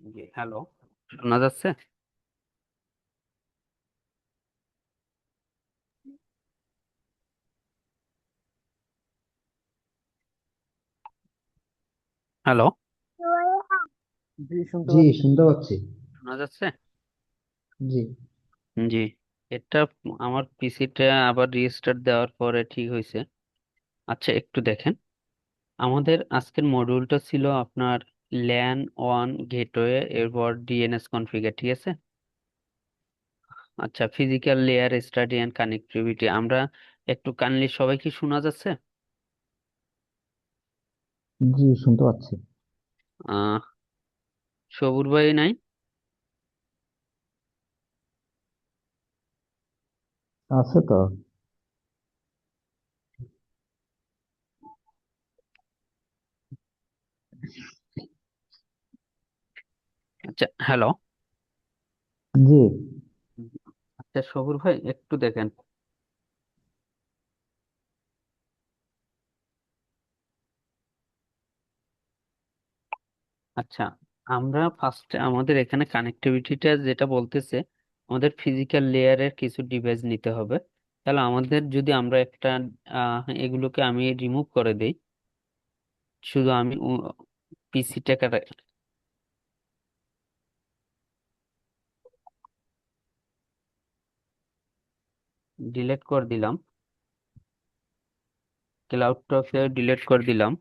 জি, hello, শোনা যাচ্ছে? Hello, জি শুনতে পাচ্ছি। শোনা যাচ্ছে? জি জি, এটা আমার পিসিটা আবার রিস্টার্ট দেওয়ার পরে ঠিক হয়েছে। আচ্ছা, একটু দেখেন। আমাদের আজকের মডিউলটা ছিল আপনার ল্যান ওয়ান গেটওয়ে, এরপর ডিএনএস কনফিগার, ঠিক আছে? আচ্ছা, physical layer study and connectivity আমরা একটু কাইন্ডলি, সবাই কি শোনা যাচ্ছে? জি শুনতে পাচ্ছি। আহ সবুর ভাই নাই? আছে তো। আচ্ছা, হ্যালো। জি আচ্ছা, সবুর ভাই একটু দেখেন। আচ্ছা, আমরা ফার্স্টে আমাদের এখানে কানেক্টিভিটিটা যেটা বলতেছে, আমাদের ফিজিক্যাল লেয়ারের কিছু ডিভাইস নিতে হবে। তাহলে আমাদের যদি আমরা একটা এগুলোকে আমি রিমুভ করে দেই, শুধু আমি পিসিটাকে ডিলিট করে দিলাম, ক্লাউডটাকে ডিলিট করে দিলাম,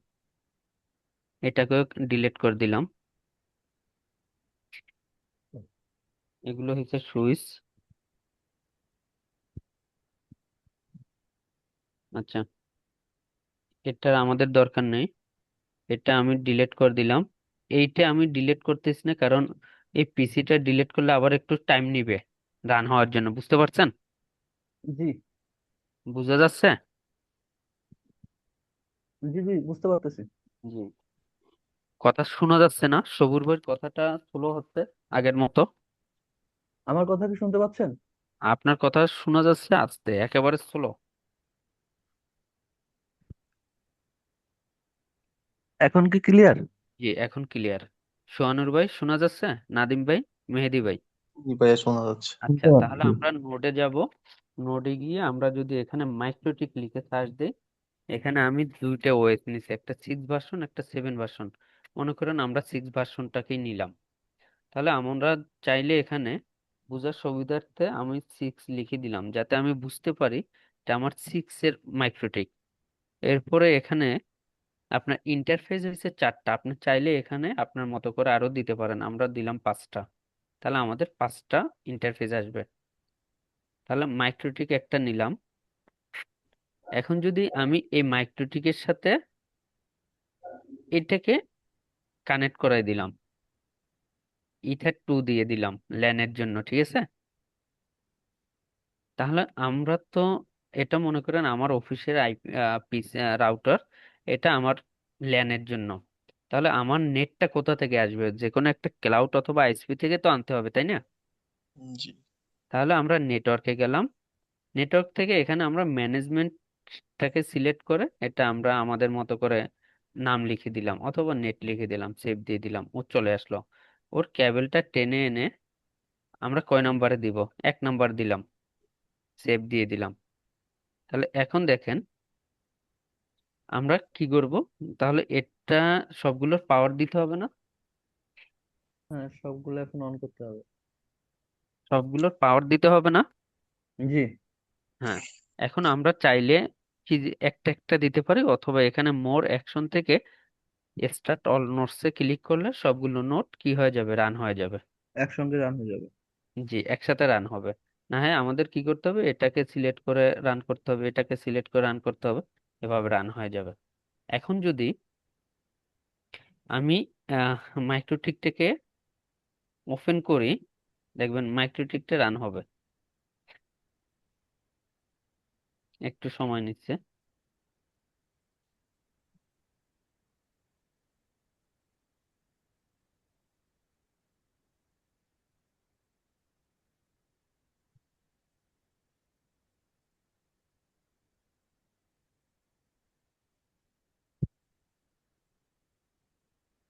এটাকেও ডিলিট করে দিলাম। এগুলো হচ্ছে সুইচ। আচ্ছা, এটা আমাদের দরকার নেই, এটা আমি ডিলিট করে দিলাম। এইটা আমি ডিলিট করতেছি না, কারণ এই পিসিটা ডিলিট করলে আবার একটু টাইম নিবে রান হওয়ার জন্য, বুঝতে পারছেন? জি বুঝা যাচ্ছে? জি জি বুঝতে পারতেছি। জি, কথা শোনা যাচ্ছে না, সবুর ভাইয়ের কথাটা স্লো হচ্ছে আগের মতো। আমার কথা কি শুনতে পাচ্ছেন? আপনার কথা শোনা যাচ্ছে আস্তে, একেবারে স্লো। এখন কি ক্লিয়ার? জি, এখন ক্লিয়ার। সোহানুর ভাই শোনা যাচ্ছে? নাদিম ভাই, মেহেদি ভাই? জি ভাইয়া শোনা যাচ্ছে। আচ্ছা, শুনতে তাহলে পাচ্ছি। আমরা নোডে যাব। নোডে গিয়ে আমরা যদি এখানে মাইক্রোটিক লিখে সার্চ দিই, এখানে আমি দুইটা ওএস নিছি, একটা 6 ভার্সন, একটা 7 ভার্সন। মনে করেন আমরা 6 ভার্সনটাকেই নিলাম। তাহলে আমরা চাইলে এখানে বোঝার সুবিধার্থে আমি 6 লিখে দিলাম, যাতে আমি বুঝতে পারি এটা আমার 6 এর মাইক্রোটিক। এরপরে এখানে আপনার ইন্টারফেস হচ্ছে 4টা, আপনি চাইলে এখানে আপনার মতো করে আরো দিতে পারেন, আমরা দিলাম 5টা। তাহলে আমাদের 5টা ইন্টারফেস আসবে। তাহলে মাইক্রোটিক একটা নিলাম। এখন যদি আমি এই মাইক্রোটিকের সাথে এটাকে কানেক্ট করাই দিলাম, ইথার 2 দিয়ে দিলাম ল্যানের জন্য, ঠিক আছে? তাহলে আমরা তো, এটা মনে করেন আমার অফিসের আইপি রাউটার, এটা আমার ল্যানের জন্য। তাহলে আমার নেটটা কোথা থেকে আসবে? যে কোনো একটা ক্লাউড অথবা আইএসপি থেকে তো আনতে হবে, তাই না? জি তাহলে আমরা নেটওয়ার্কে গেলাম। নেটওয়ার্ক থেকে এখানে আমরা ম্যানেজমেন্টটাকে সিলেক্ট করে এটা আমরা আমাদের মতো করে নাম লিখে দিলাম, অথবা নেট লিখে দিলাম, সেভ দিয়ে দিলাম, ও চলে আসলো। ওর ক্যাবেলটা টেনে এনে আমরা কয় নাম্বারে দিব? 1 নাম্বার দিলাম, সেভ দিয়ে দিলাম। তাহলে এখন দেখেন আমরা কি করব। তাহলে এটা সবগুলোর পাওয়ার দিতে হবে না? হ্যাঁ, সবগুলো এখন অন করতে হবে। সবগুলোর পাওয়ার দিতে হবে না? জি হ্যাঁ। এখন আমরা চাইলে কি যে একটা একটা দিতে পারি, অথবা এখানে মোর অ্যাকশন থেকে স্টার্ট অল নোটসে ক্লিক করলে সবগুলো নোট কি হয়ে যাবে? রান হয়ে যাবে। একসঙ্গে রান হয়ে যাবে। জি, একসাথে রান হবে। না হ্যাঁ, আমাদের কি করতে হবে, এটাকে সিলেক্ট করে রান করতে হবে, এটাকে সিলেক্ট করে রান করতে হবে, এভাবে রান হয়ে যাবে। এখন যদি আমি মাইক্রোটিকটাকে ওপেন করি, দেখবেন মাইক্রোটিকটা রান হবে। একটু সময় নিচ্ছে।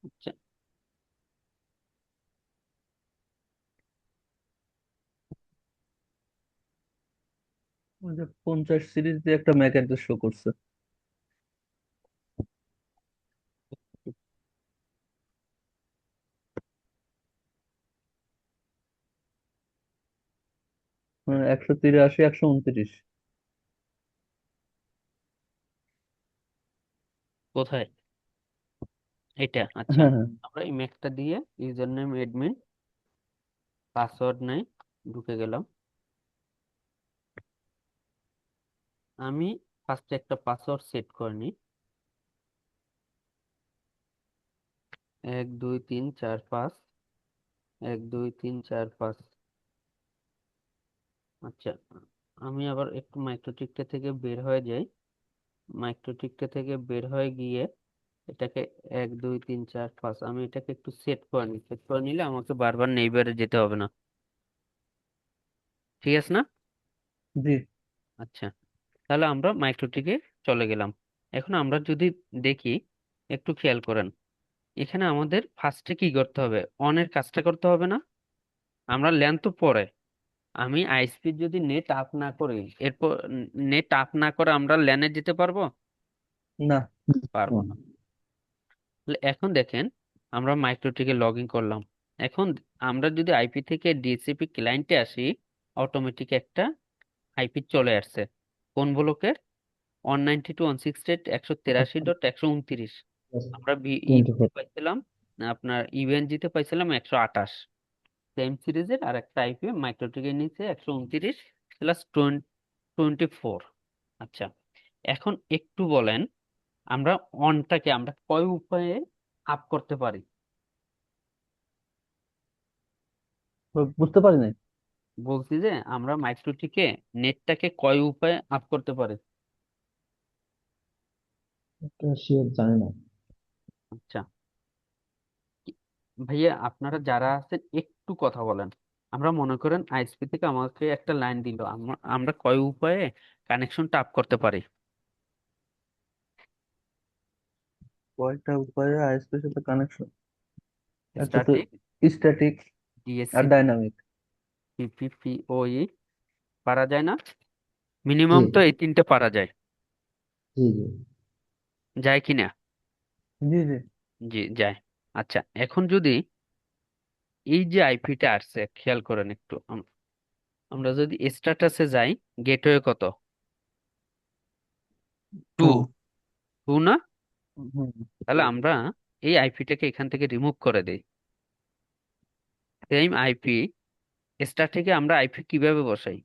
আচ্ছা, ওই যে 50 সিরিজ দিয়ে একটা ম্যাক অ্যাড্রেস শো করছে। মানে 183, 129। কোথায়? এটা আচ্ছা, হ্যাঁ, হ্যাঁ। আমরা এই ম্যাকটা দিয়ে ইউজার নেম অ্যাডমিন, পাসওয়ার্ড নেই, ঢুকে গেলাম। আমি ফার্স্টে একটা পাসওয়ার্ড সেট করে নিই, 1 2 3 4 5, 1 2 3 4 5। আচ্ছা, আমি আবার একটু মাইক্রোটিকটা থেকে বের হয়ে যাই। মাইক্রোটিকটা থেকে বের হয়ে গিয়ে এটাকে 1 2 3 4 5, আমি এটাকে একটু সেট করে নিই। সেট করে নিলে আমাকে বারবার নেইবারে যেতে হবে না। ঠিক আছে না? জি। আচ্ছা, তাহলে আমরা মাইক্রোটিকে চলে গেলাম। এখন আমরা যদি দেখি, একটু খেয়াল করেন, এখানে আমাদের ফার্স্টে কি করতে হবে? অনের কাজটা করতে হবে না? আমরা ল্যান তো পরে, আমি আইএসপি যদি নেট আপ না করি, এরপর নেট আপ না করে আমরা ল্যানে যেতে পারবো? না। পারবো না। তাহলে এখন দেখেন, আমরা মাইক্রোটিকে লগ ইন করলাম। এখন আমরা যদি আইপি থেকে ডিএসসিপি ক্লায়েন্টে আসি, অটোমেটিক একটা আইপি চলে আসছে। কোন ব্লকের? 192.168.183.129। আমরা ইতে 24। পাইছিলাম, আপনার ইউএনজি তে পাইছিলাম 128। সেম সিরিজের আর একটা আইপি মাইক্রোটিকে নিচে 129+24। আচ্ছা, এখন একটু বলেন, আমরা অনটাকে আমরা কয় উপায়ে আপ করতে পারি? বুঝতে পারি নাই। বলছি যে আমরা মাইক্রোটিকে নেটটাকে কয় উপায়ে আপ করতে পারি। এটা শিওর জানি না। আচ্ছা, কি- ভাইয়া আপনারা যারা আছেন একটু কথা বলেন। আমরা মনে করেন আইএসপি থেকে আমাকে একটা লাইন দিল, আমরা আমরা কয় উপায়ে কানেকশনটা আপ করতে পারি? কয়টা উপায়ে আইএসপির সাথে কানেকশন? একটা তো স্ট্যাটিক, স্ট্যাটিক আর ডিএসসিপি, ডাইনামিক। পিপিপিওই, পারা যায় না? জি, মিনিমাম তো এই তিনটে পারা যায়, জি, জি, যায় কি না? জি, জি। জি যায়। আচ্ছা, এখন যদি এই যে আইপিটা আসছে, খেয়াল করেন একটু, আমরা যদি স্ট্যাটাসে যাই, গেটওয়ে কত? টু। টু। টু না? হুম। তাহলে আমরা এই আইপিটাকে এখান থেকে রিমুভ করে দিই। সেম আইপি, স্ট্যাটিকে আমরা আইপি কিভাবে বসাই?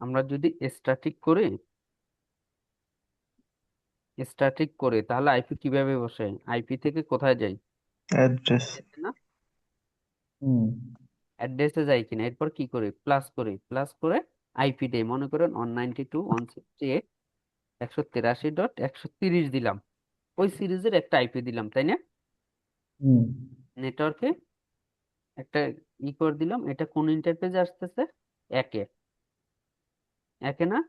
আমরা যদি স্ট্যাটিক করি তাহলে আইপি কিভাবে বসাই? আইপি থেকে কোথায় যাই? অ্যাড্রেস। Address এ না? হুম। অ্যাড্রেসে যাই কিনা, এরপর কি করি? প্লাস করি, প্লাস করে আইপি দেই, মনে করেন 192.168.183.130 দিলাম। ওই সিরিজের একটা আইপি দিলাম, তাই না? হুম। নেটওয়ার্কে একটা করে দিলাম। এটা কোন ইন্টারফেসে আসতেছে? একে। একে না?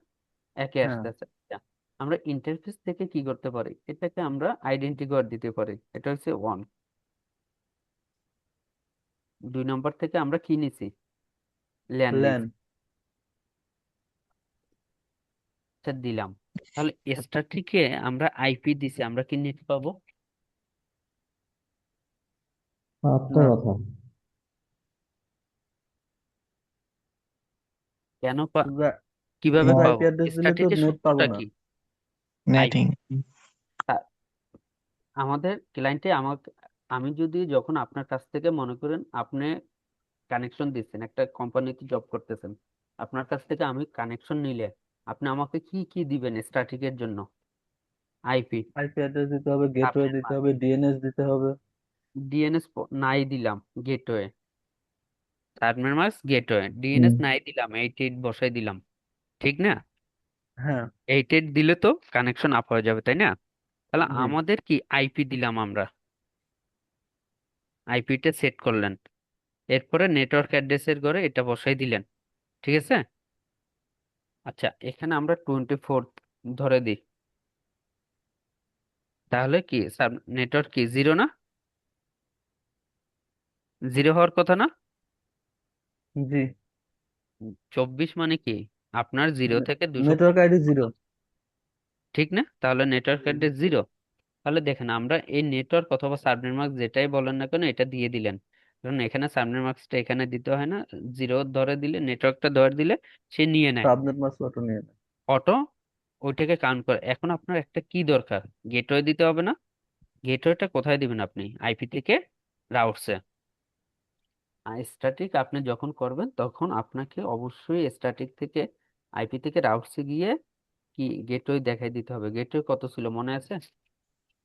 একে হ্যাঁ। আসতেছে। আচ্ছা, আমরা ইন্টারফেস থেকে কি করতে পারি? এটাকে আমরা আইডেন্টিফায়ার দিতে পারি, এটা হচ্ছে 1। 2 নম্বর থেকে আমরা কি নিছি? LAN LAN. নিছি। আচ্ছা, দিলাম। তাহলে স্ট্যাটিকে আমরা আইপি দিছি, আমরা কি নেট পাবো? একটা না। কথা। কেন শুধু কিভাবে শুধু না। আইপি পাবো? অ্যাড্রেস দিলে তো স্ট্যাটিকের নেট পাবো সূত্রটা না। কি? আইপি। নেটিং। আমাদের ক্লায়েন্টে আমাকে, আমি যদি যখন আপনার কাছ থেকে, মনে করেন আপনি কানেকশন দিচ্ছেন, একটা কোম্পানিতে জব করতেছেন, আপনার কাছ থেকে আমি কানেকশন নিলে আপনি আমাকে কি কি দিবেন স্ট্যাটিকের জন্য? আইপি, আইপি অ্যাড্রেস দিতে হবে, গেটওয়ে সাবনেট দিতে মাস্ক, হবে, ডিএনএস দিতে হবে। ডিএনএস নাই দিলাম, গেটওয়ে, সাবনেট মাস্ক, গেটওয়ে, হুম। ডিএনএস নাই দিলাম, 88 বসাই দিলাম, ঠিক না? হ্যাঁ। 88 দিলে তো কানেকশন আপ হয়ে যাবে, তাই না? তাহলে জি। আমাদের কি আইপি দিলাম আমরা, আইপিটা সেট করলেন, এরপরে নেটওয়ার্ক অ্যাড্রেসের ঘরে এটা বসাই দিলেন, ঠিক আছে? আচ্ছা, এখানে আমরা 24 ধরে দিই, তাহলে কি সাব নেটওয়ার্ক কি জিরো না? জিরো হওয়ার কথা না? জি। 24 মানে কি আপনার 0 থেকে 255 নেটওয়ার্ক আইডি জিরো। পর্যন্ত, ঠিক না? তাহলে নেটওয়ার্ক অ্যাড্রেস 0। তাহলে দেখেন আমরা এই নেটওয়ার্ক অথবা সাবনেট মাস্ক যেটাই বলেন না কেন এটা দিয়ে দিলেন, কারণ এখানে সাবনেট মাস্কটা এখানে দিতে হয় না। 0 ধরে দিলে, নেটওয়ার্কটা ধরে দিলে সে নিয়ে নেয় সাবনেট মাস্ক অটো নিয়ে নেয়। অটো, ওইটাকে কাউন্ট করে। এখন আপনার একটা কি দরকার, গেটওয়ে দিতে হবে না? গেটওয়েটা কোথায় দিবেন আপনি? আইপি থেকে রাউটসে। স্ট্যাটিক আপনি যখন করবেন তখন আপনাকে অবশ্যই স্ট্যাটিক থেকে আইপি থেকে রাউটসে গিয়ে কি গেটওয়ে দেখাই দিতে হবে। গেটওয়ে কত ছিল মনে আছে?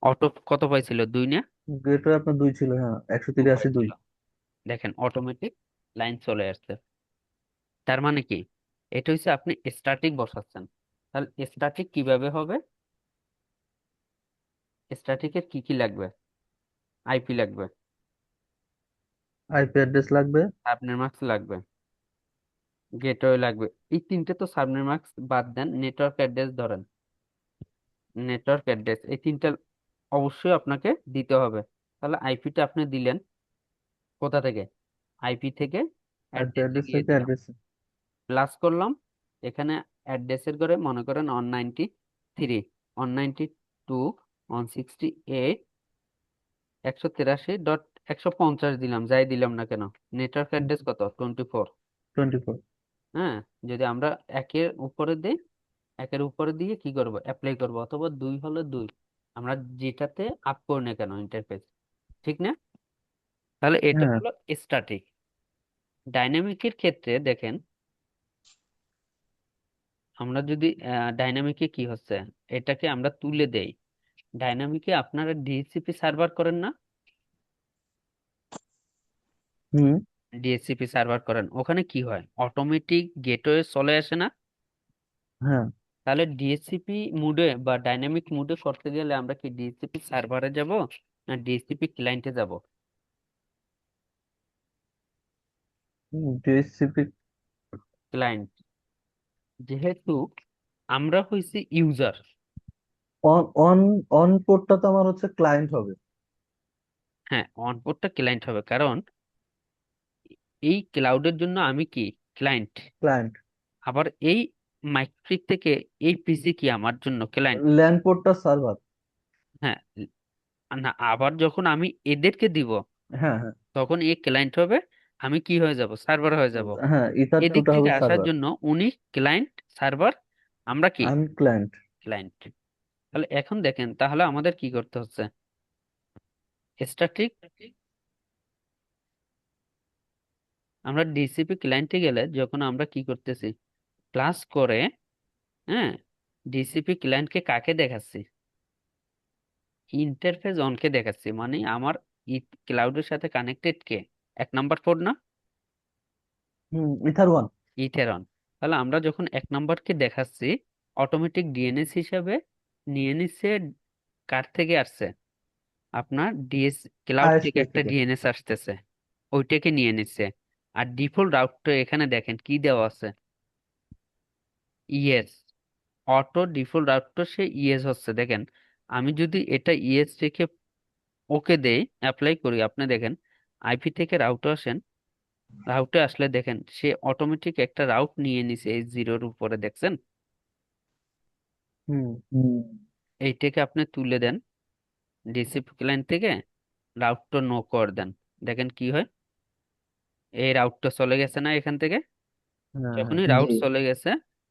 অটো কত পাইছিল, 2 না? গেটওয়ে আপনার 2 ছিল, হ্যাঁ, 2 183 2। পাইছিল। দেখেন অটোমেটিক লাইন চলে আসছে। তার মানে কি, এটা হচ্ছে আপনি স্ট্যাটিক বসাচ্ছেন। তাহলে স্ট্যাটিক কিভাবে হবে? স্ট্যাটিকের কি কি লাগবে? আইপি লাগবে, আইপি অ্যাড্রেস লাগবে। সাবনেট মাস্ক লাগবে, গেটওয়ে লাগবে। এই তিনটে তো সাবনেট মাস্ক বাদ দেন, নেটওয়ার্ক অ্যাড্রেস ধরেন, নেটওয়ার্ক অ্যাড্রেস এই তিনটা অবশ্যই আপনাকে দিতে হবে। তাহলে আইপিটা আপনি দিলেন কোথা থেকে? আইপি থেকে আইপি অ্যাড্রেসে অ্যাড্রেস গিয়ে থেকে দিলাম, অ্যাড্রেস। প্লাস করলাম। এখানে অ্যাড্রেসের করে মনে করেন 193, 192, 168, 183.150 দিলাম, যাই দিলাম না কেন। নেটওয়ার্ক অ্যাড্রেস কত? 24। 24। হ্যাঁ, যদি আমরা একের উপরে দিই, একের উপরে দিয়ে কি করব, অ্যাপ্লাই করব, অথবা 2 হলে 2, আমরা যেটাতে আপ করি না কেন ইন্টারফেস, ঠিক না? তাহলে এটা হ্যাঁ। হলো স্ট্যাটিক। ডাইনামিকের ক্ষেত্রে দেখেন, আমরা যদি ডাইনামিকে কি হচ্ছে, এটাকে আমরা তুলে দেই। ডাইনামিকে আপনারা ডিএসসিপি সার্ভার করেন না? হুম। ডিএসসিপি সার্ভার করেন, ওখানে কি হয়, অটোমেটিক গেটওয়ে চলে আসে না? হ্যাঁ। তাহলে ডিএসসিপি মুডে বা ডাইনামিক মুডে করতে গেলে আমরা কি ডিএসসিপি সার্ভারে যাব না ডিএসসিপি ক্লায়েন্টে যাব? ডিএসসিপি। ক্লায়েন্ট, যেহেতু আমরা হইছি ইউজার। অন অন অন পোর্টটা তো আমার হচ্ছে ক্লায়েন্ট হবে। হ্যাঁ, অনপোর্টটা ক্লায়েন্ট হবে, কারণ এই ক্লাউডের জন্য আমি কি ক্লায়েন্ট। ক্লায়েন্ট। আবার এই মাইক্রোটিক থেকে এই পিসি কি আমার জন্য ক্লায়েন্ট। LAN পোর্টটা server. হ্যাঁ, না, আবার যখন আমি এদেরকে দিব হ্যাঁ, হ্যাঁ। তখন এই ক্লায়েন্ট হবে, আমি কি হয়ে যাব, সার্ভার হয়ে যাব। হ্যাঁ, ইথার এদিক টুটা থেকে হবে আসার সার্ভার। জন্য উনি ক্লায়েন্ট, সার্ভার, আমরা কি আমি ক্লায়েন্ট। ক্লায়েন্ট। তাহলে এখন দেখেন, তাহলে আমাদের কি করতে হচ্ছে, স্ট্যাটিক। আমরা ডিসিপি ক্লায়েন্টে গেলে যখন আমরা কি করতেছি, প্লাস করে, হ্যাঁ, ডিসিপি ক্লায়েন্টকে কাকে দেখাচ্ছি, ইন্টারফেস অনকে দেখাচ্ছি, মানে আমার ক্লাউডের সাথে কানেক্টেড কে, 1 নাম্বার পোর্ট না, ইথার ওয়ান। ইথেরন। তাহলে আমরা যখন 1 নাম্বারকে দেখাচ্ছি, অটোমেটিক ডিএনএস হিসাবে নিয়ে নিচ্ছে, কার থেকে আসছে, আপনার ডিএস ক্লাউড থেকে আইএসপি একটা থেকে। ডিএনএস আসতেছে, ওইটাকে নিয়ে নিচ্ছে। আর ডিফল্ট রাউটটা এখানে দেখেন কি দেওয়া আছে, ইএস। অটো ডিফল্ট রাউটটা সে ইএস হচ্ছে, দেখেন। আমি যদি এটা ইএস রেখে ওকে দেই, অ্যাপ্লাই করি, আপনি দেখেন আইপি থেকে রাউটে আসেন, রাউটে আসলে দেখেন সে অটোমেটিক একটা রাউট নিয়ে নিছে এই 0-র উপরে, দেখছেন? হুম। এইটাকে আপনি তুলে দেন ডিসিপি ক্লায়েন্ট থেকে, রাউটটা নো করে দেন, দেখেন কি হয়, এই রাউটটা চলে গেছে না এখান থেকে? হ্যাঁ, হ্যাঁ। যখনই রাউট চলে গেছে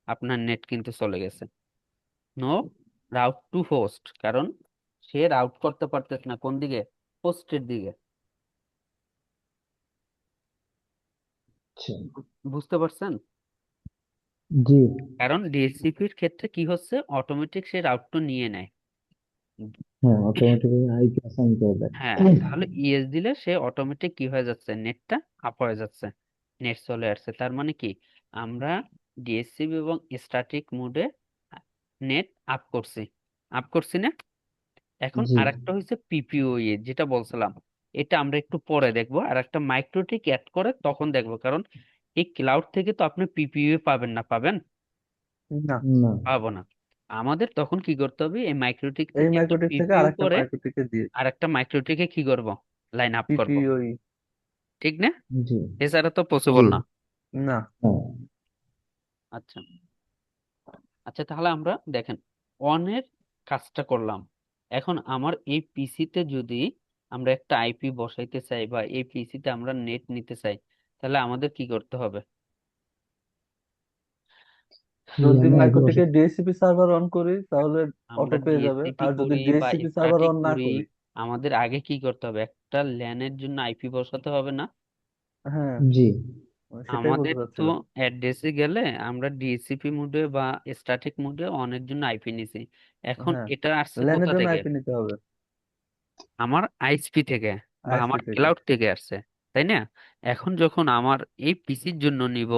আপনার নেট কিন্তু চলে গেছে। নো রাউট টু হোস্ট, কারণ সে রাউট করতে পারতেছে না কোন দিকে, হোস্টের দিকে। আচ্ছা। বুঝতে পারছেন? জি। কারণ ডিএসসিপির ক্ষেত্রে কি হচ্ছে, অটোমেটিক সে রাউটটা নিয়ে নেয়। হ্যাঁ, অটোমেটিক্যালি আইপি অ্যাসাইন করে দেয়। হ্যাঁ, তাহলে ইএস দিলে সে অটোমেটিক কি হয়ে যাচ্ছে, নেটটা আপ হয়ে যাচ্ছে, নেট চলে আসছে। তার মানে কি, আমরা ডিএসসিপি এবং স্ট্যাটিক মোডে নেট আপ করছি, আপ করছি না? এখন জি। আরেকটা হচ্ছে পিপিওই যেটা বলছিলাম, এটা আমরা একটু পরে দেখবো। আর একটা মাইক্রোটিক অ্যাড করে তখন দেখবো, কারণ এই ক্লাউড থেকে তো আপনি পিপিইউ পাবেন না, পাবেন? না। না। পাবো না। আমাদের তখন কি করতে হবে, এই মাইক্রোটিক এই থেকে একটা মাইক্রোটিক থেকে পিপিইউ আরেকটা করে মাইক্রোটিকে দিয়ে। আর একটা মাইক্রোটিকে কি করব, লাইন আপ করব, পিপিওই। ঠিক না? জি। এছাড়া তো জি। পসিবল না। না। হ্যাঁ। আচ্ছা আচ্ছা, তাহলে আমরা দেখেন অনের কাজটা করলাম। এখন আমার এই পিসিতে যদি আমরা একটা আইপি বসাইতে চাই বা এই পিসিতে আমরা নেট নিতে চাই, তাহলে আমাদের কি করতে হবে? যদি ল্যানে আইপি মাইক্রো থেকে বসে। ডিএসসিপি সার্ভার অন করি তাহলে আমরা অটো পেয়ে যাবে, ডিএসসিপি আর যদি করি বা ডিএসসিপি সার্ভার স্ট্যাটিক অন না করি, করি। আমাদের আগে কি করতে হবে? একটা ল্যানের জন্য আইপি বসাতে হবে না? হ্যাঁ, জি সেটাই আমাদের বলতে তো চাচ্ছিলাম। অ্যাড্রেসে গেলে আমরা ডিএসসিপি মোডে বা স্ট্যাটিক মোডে অনের জন্য আইপি নিছি। এখন হ্যাঁ, এটা আসছে ল্যানের কোথা জন্য থেকে? আইপি নিতে হবে। আমার আইএসপি থেকে বা আইএসপি আমার থেকে। ক্লাউড থেকে আসছে, তাই না? এখন যখন আমার এই পিসির জন্য নিব,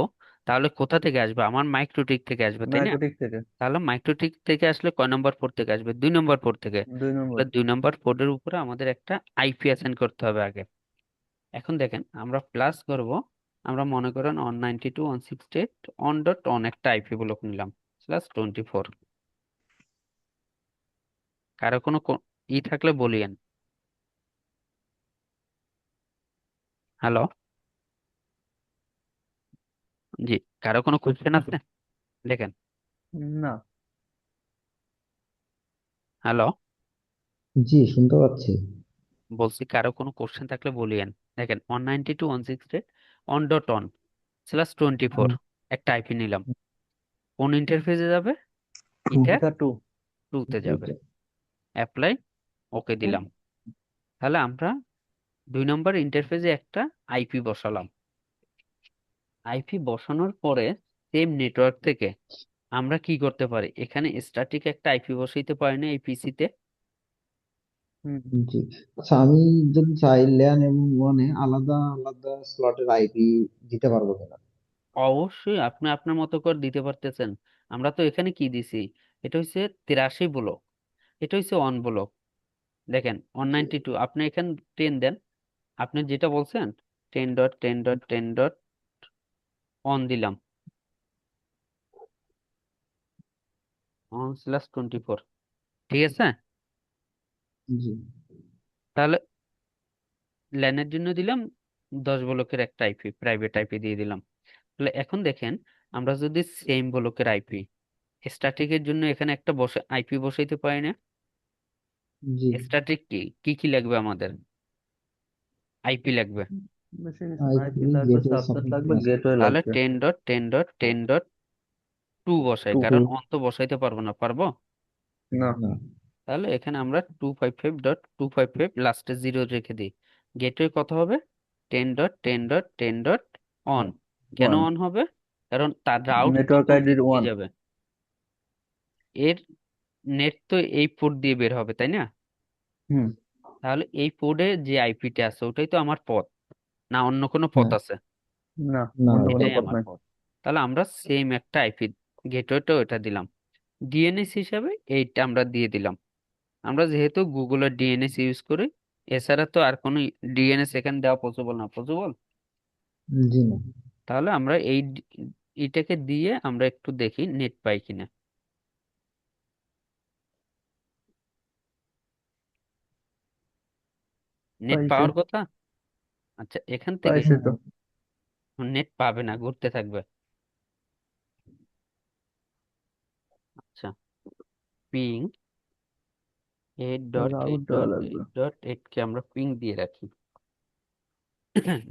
তাহলে কোথা থেকে আসবে? আমার মাইক্রোটিক থেকে আসবে, তাই না? মাইক্রোটিক থেকে। তাহলে মাইক্রোটিক থেকে আসলে কয় নম্বর পোর্ট থেকে আসবে? 2 নম্বর পোর্ট থেকে। 2 নম্বর। তাহলে 2 নম্বর পোর্টের উপরে আমাদের একটা আইপি অ্যাসাইন করতে হবে আগে। এখন দেখেন আমরা প্লাস করব, আমরা মনে করেন 192.168 একটা আইপি ব্লক নিলাম, +24। কারো কোনো ই থাকলে বলিয়েন। হ্যালো, জি, কারো কোনো কোশ্চেন আছে? দেখেন, না। হ্যালো, জি শুনতে পাচ্ছি। বলছি কারো কোনো কোশ্চেন থাকলে বলিয়েন। দেখেন 192.168.1/24 একটা আইপি নিলাম, কোন ইন্টারফেসে যাবে? এটা এটা টু। 2 তে যাবে। অ্যাপ্লাই, ওকে দিলাম। তাহলে আমরা 2 নম্বর ইন্টারফেসে একটা আইপি বসালাম। আইপি বসানোর পরে সেম নেটওয়ার্ক থেকে আমরা কি করতে পারি? এখানে স্ট্যাটিক একটা আইপি বসাইতে পারি না এই পিসিতে? হুম। জি আচ্ছা, আমি যদি চাই ল্যান এবং ওয়ানে আলাদা আলাদা স্লটের আইপি দিতে পারবো কিনা? অবশ্যই আপনি আপনার মতো করে দিতে পারতেছেন। আমরা তো এখানে কি দিছি? এটা হচ্ছে 83 ব্লক, এটা হচ্ছে 1 ব্লক। দেখেন 192, আপনি এখানে 10 দেন। আপনি যেটা বলছেন 10.10.10.1 দিলাম, 1/24, ঠিক আছে? জি তাহলে ল্যানের জন্য দিলাম 10 ব্লকের একটা আইপি, প্রাইভেট আইপি দিয়ে দিলাম। তাহলে এখন দেখেন, আমরা যদি সেম ব্লকের আইপি স্ট্যাটিকের জন্য এখানে একটা বসে আইপি বসাইতে পারি না? জি। স্ট্যাটিক কি কি কি লাগবে আমাদের? আইপি লাগবে। বেশি কিছু না, আইপি আইপি লাগবে, গেটওয়ে সাবনেট সাবনেট লাগবে, মাস্ক। গেটওয়ে তাহলে লাগবে। 10.10.10.2 বসাই, টু। কারণ অন্ত বসাইতে পারবো না, পারবো? না। না। তাহলে এখানে আমরা 255.255 লাস্টে 0 রেখে দিই। গেটওয়ে কত হবে? 10.10.10.1। কেন ওয়ান। অন হবে? কারণ তার রাউট তো নেটওয়ার্ক কোন আইডির পোর্ট দিয়ে ওয়ান। যাবে? এর নেট তো এই পোর্ট দিয়ে বের হবে, তাই না? হুম। তাহলে এই পোর্টে যে আইপিটা আছে ওটাই তো আমার পথ, না অন্য কোনো পথ হ্যাঁ। আছে? না, না। অন্য কোনো এটাই পথ আমার নাই। পথ। তাহলে আমরা সেম একটা আইপি গেটওয়েটাও এটা দিলাম, ডিএনএস হিসাবে এইটা আমরা দিয়ে দিলাম। আমরা যেহেতু গুগলের ডিএনএস ইউজ করি, এছাড়া তো আর কোনো ডিএনএস এখানে দেওয়া পসিবল না, পসিবল। জি না। তাহলে আমরা এটাকে দিয়ে আমরা একটু দেখি নেট পাই কিনা। নেট পাইছে। পাওয়ার কথা। আচ্ছা, এখান থেকে পাইছে তো। নেট পাবে না, ঘুরতে থাকবে। আচ্ছা, পিং 8 ডট রাউট 8 দেওয়া ডট লাগবে। 8.8 কে আমরা পিং দিয়ে রাখি।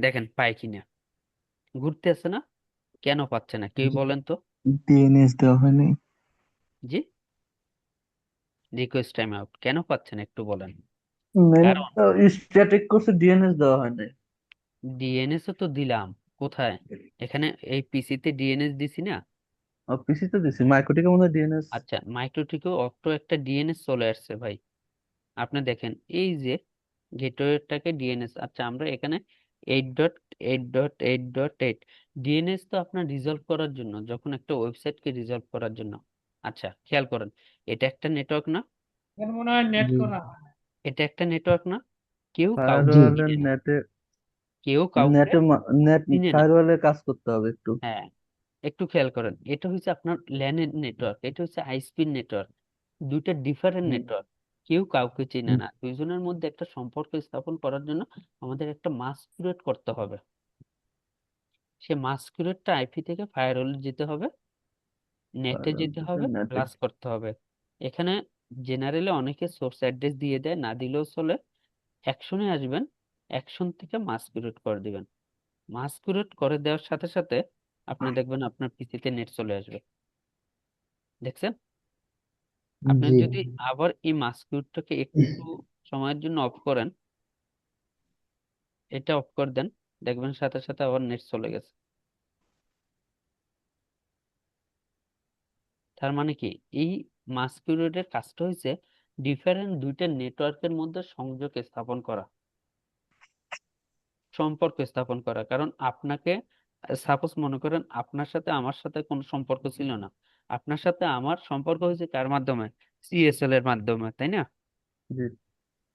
দেখেন পাই কিনা, ঘুরতে আসছে না? কেন পাচ্ছে না কেউ বলেন তো? ডিএনএস দেওয়া হয়নি। জি, রিকোয়েস্ট টাইম আউট কেন পাচ্ছে না একটু বলেন। মেন কারণ স্ট্যাটিক কোর্সে ডিএনএস দেওয়া হয় নাই। ডিএনএস তো দিলাম, কোথায়? এখানে এই পিসিতে ডিএনএস দিছি না? পিসি তো দিছি, মাইক্রোটিকের মধ্যে ডিএনএস। আচ্ছা, মাইক্রোটিকেও অটো একটা ডিএনএস চলে আসছে ভাই। আপনি দেখেন এই যে গেটওয়েটাকে ডিএনএস, আচ্ছা আমরা এখানে 8.8.8.8 ডিএনএস তো আপনার রিজলভ করার জন্য, যখন একটা ওয়েবসাইটকে রিজলভ করার জন্য। আচ্ছা খেয়াল করেন, এটা একটা নেটওয়ার্ক না? জি এটা একটা নেটওয়ার্ক না? কেউ কাউকে জি। ফায়ারওয়ালের চিনে না, নেটে। কেউ কাউকে নেটে নেট চিনে না। ফায়ারওয়ালের কাজ করতে হবে একটু। হ্যাঁ, একটু খেয়াল করেন, এটা হচ্ছে আপনার ল্যানের নেটওয়ার্ক, এটা হচ্ছে আইএসপির নেটওয়ার্ক, দুইটা ডিফারেন্ট হুম। নেটওয়ার্ক। কেউ কাউকে চেনে হুম, না, দুইজনের মধ্যে একটা সম্পর্ক স্থাপন করার জন্য আমাদের একটা মাস্ক ক্রিয়েট করতে হবে। সে মাস্ক ক্রিয়েটটা আইপি থেকে ফায়ারওয়ালে যেতে হবে, নেটে যেতে হবে, নেটে প্লাস করতে হবে। এখানে জেনারেলি অনেকে সোর্স অ্যাড্রেস দিয়ে দেয়, না দিলেও চলে। অ্যাকশনে আসবেন, অ্যাকশন থেকে মাস্কুরেট করে দিবেন। মাস্কুরেট করে দেওয়ার সাথে সাথে আপনি দেখবেন আপনার পিসিতে নেট চলে আসবে। দেখছেন? আপনি জি। যদি আবার এই মাস্কুরেটটাকে একটু সময়ের জন্য অফ করেন, এটা অফ করে দেন, দেখবেন সাথে সাথে আবার নেট চলে গেছে। তার মানে কি, এই মাস্কুরেটের কাজটা হয়েছে ডিফারেন্ট দুইটা নেটওয়ার্কের মধ্যে সংযোগ স্থাপন করা, সম্পর্ক স্থাপন করা। কারণ আপনাকে, সাপোজ মনে করেন আপনার সাথে আমার সাথে কোনো সম্পর্ক ছিল না, আপনার সাথে আমার সম্পর্ক হয়েছে কার মাধ্যমে? সিএসএল এর মাধ্যমে, তাই না? জি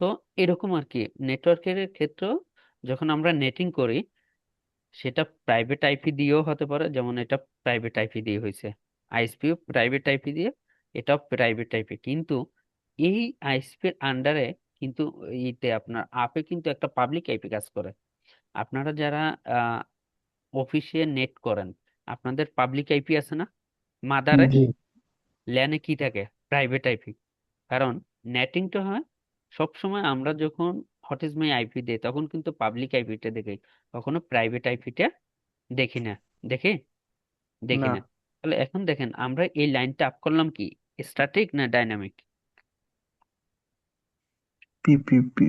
তো এরকম আর কি নেটওয়ার্কের ক্ষেত্রেও যখন আমরা নেটিং করি, সেটা প্রাইভেট আইপি দিয়েও হতে পারে, যেমন এটা প্রাইভেট আইপি দিয়ে হয়েছে, আইএসপিও প্রাইভেট আইপি দিয়ে, এটাও প্রাইভেট আইপি। কিন্তু এই আইএসপির আন্ডারে কিন্তু ইতে আপনার আপে কিন্তু একটা পাবলিক আইপি কাজ করে। আপনারা যারা অফিসে নেট করেন, আপনাদের পাবলিক আইপি আছে না? মাদারে, জি। ল্যানে কি থাকে? Private IP. কারণ নেটিংটা হয় সবসময়, আমরা যখন হোয়াট ইজ মাই আইপি দেই তখন কিন্তু পাবলিক আইপিটা দেখি, কখনো প্রাইভেট আইপিটা দেখি না। দেখি? দেখি না না। তাহলে এখন দেখেন আমরা এই লাইনটা আপ করলাম কি, স্ট্যাটিক না dynamic? P P P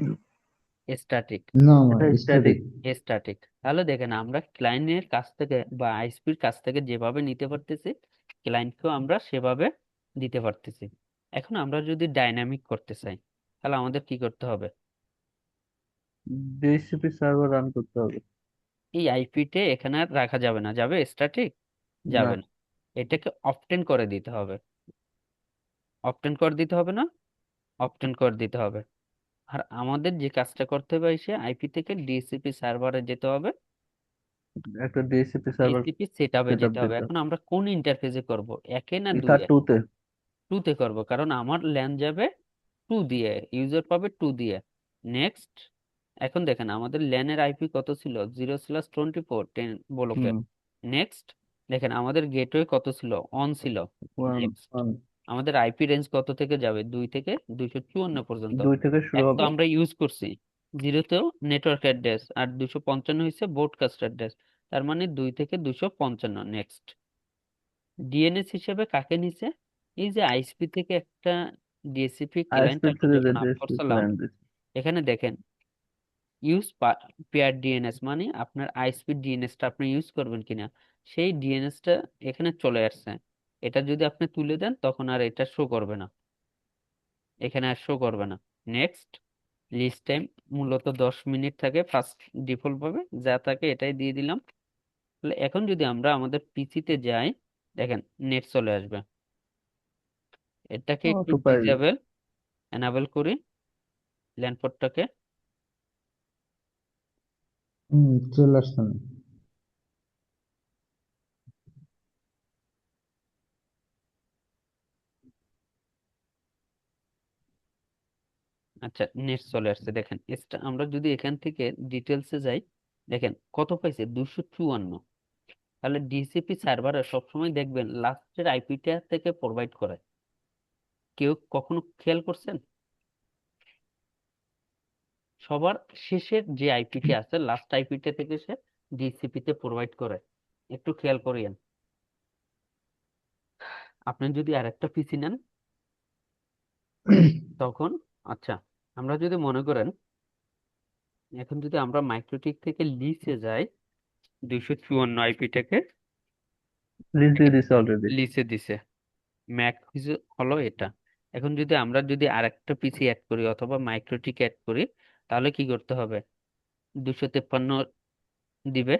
static. না, এটা স্ট্যাটিক স্ট্যাটিক। স্ট্যাটিক। তাহলে দেখেন আমরা ক্লায়েন্টের কাছ থেকে বা আইএসপির কাছ থেকে যেভাবে নিতে পারতেছি, ক্লায়েন্টকেও আমরা সেভাবে দিতে পারতেছি। এখন আমরা যদি ডাইনামিক করতে চাই, তাহলে আমাদের কি করতে হবে? ডিএসসিপি সার্ভার রান করতে হবে। এই আইপিতে এখানে আর রাখা যাবে না, যাবে স্ট্যাটিক? না যাবে না। এটাকে অপটেন করে দিতে হবে। অপটেন করে দিতে হবে না? অপটেন করে দিতে হবে। আর আমাদের যে কাজটা করতে হবে, সে আইপি থেকে ডিএসসিপি সার্ভারে যেতে হবে, একটা ডিএসসিপি সার্ভার ডিএসসিপি সেটআপে সেট আপ যেতে হবে। দিতে হবে। এখন আমরা কোন ইন্টারফেসে করব, একে না ইথার দুইয়ে? টু তে। টুতে করব, কারণ আমার ল্যান যাবে টু দিয়ে, ইউজার পাবে টু দিয়ে। নেক্সট। এখন দেখেন আমাদের ল্যানের আইপি কত ছিল? 0/24 10 ব্লকের। হুম নেক্সট। দেখেন আমাদের গেটওয়ে কত ছিল? অন ছিল। One next. ওয়ান আমাদের আইপি রেঞ্জ কত থেকে যাবে? 2 থেকে 254 পর্যন্ত। দুই থেকে শুরু এক তো হবে। আমরা ইউজ করছি, জিরোতেও নেটওয়ার্ক অ্যাড্রেস, আর 255 হচ্ছে ব্রডকাস্ট অ্যাড্রেস। তার মানে 2 থেকে 255। নেক্সট। ডিএনএস হিসেবে কাকে নিছে? এই যে আইএসপি থেকে একটা ডিএসসিপি ক্লায়েন্ট আইএসপি আমরা থেকে যে যখন আপ ডিএসপি করছিলাম, ক্লায়েন্ট দিচ্ছে। এখানে দেখেন ইউজ পেয়ার ডিএনএস, মানে আপনার আইএসপি ডিএনএসটা আপনি ইউজ করবেন কিনা, সেই ডিএনএসটা এখানে চলে আসছে। এটা যদি আপনি তুলে দেন তখন আর এটা শো করবে না, এখানে আর শো করবে না। নেক্সট। লিস্ট টাইম মূলত 10 মিনিট থাকে ফার্স্ট, ডিফল্ট ভাবে যা থাকে এটাই দিয়ে দিলাম। তাহলে এখন যদি আমরা আমাদের পিসিতে যাই, দেখেন নেট চলে আসবে। এটাকে একটু অটো পাইল। ডিসেবল এনাবেল করি, ল্যান্ড পোর্টটাকে। চলে আসতাম। আচ্ছা, নেট চলে আসছে। দেখেন আমরা যদি এখান থেকে ডিটেলসে যাই, দেখেন কত পাইছে? 254। তাহলে ডিসিপি সার্ভারে সবসময় দেখবেন লাস্টের আইপিটা থেকে প্রোভাইড করে। কেউ কখনো খেয়াল করছেন? সবার শেষের যে আইপিটি আছে, লাস্ট আইপিটা থেকে সে ডিসিপি তে প্রোভাইড করে। একটু খেয়াল করিয়েন। আপনি যদি আরেকটা পিসি নেন তখন, আচ্ছা, আমরা যদি মনে করেন এখন যদি আমরা মাইক্রোটিক থেকে লিসে যাই, 254 আইপিটাকে লিস্ট দিয়ে দিছে অলরেডি। লিসে দিছে, ম্যাক হলো এটা। এখন যদি আমরা আরেকটা পিসি অ্যাড করি অথবা মাইক্রোটিক অ্যাড করি, তাহলে কি করতে হবে? 253 দিবে।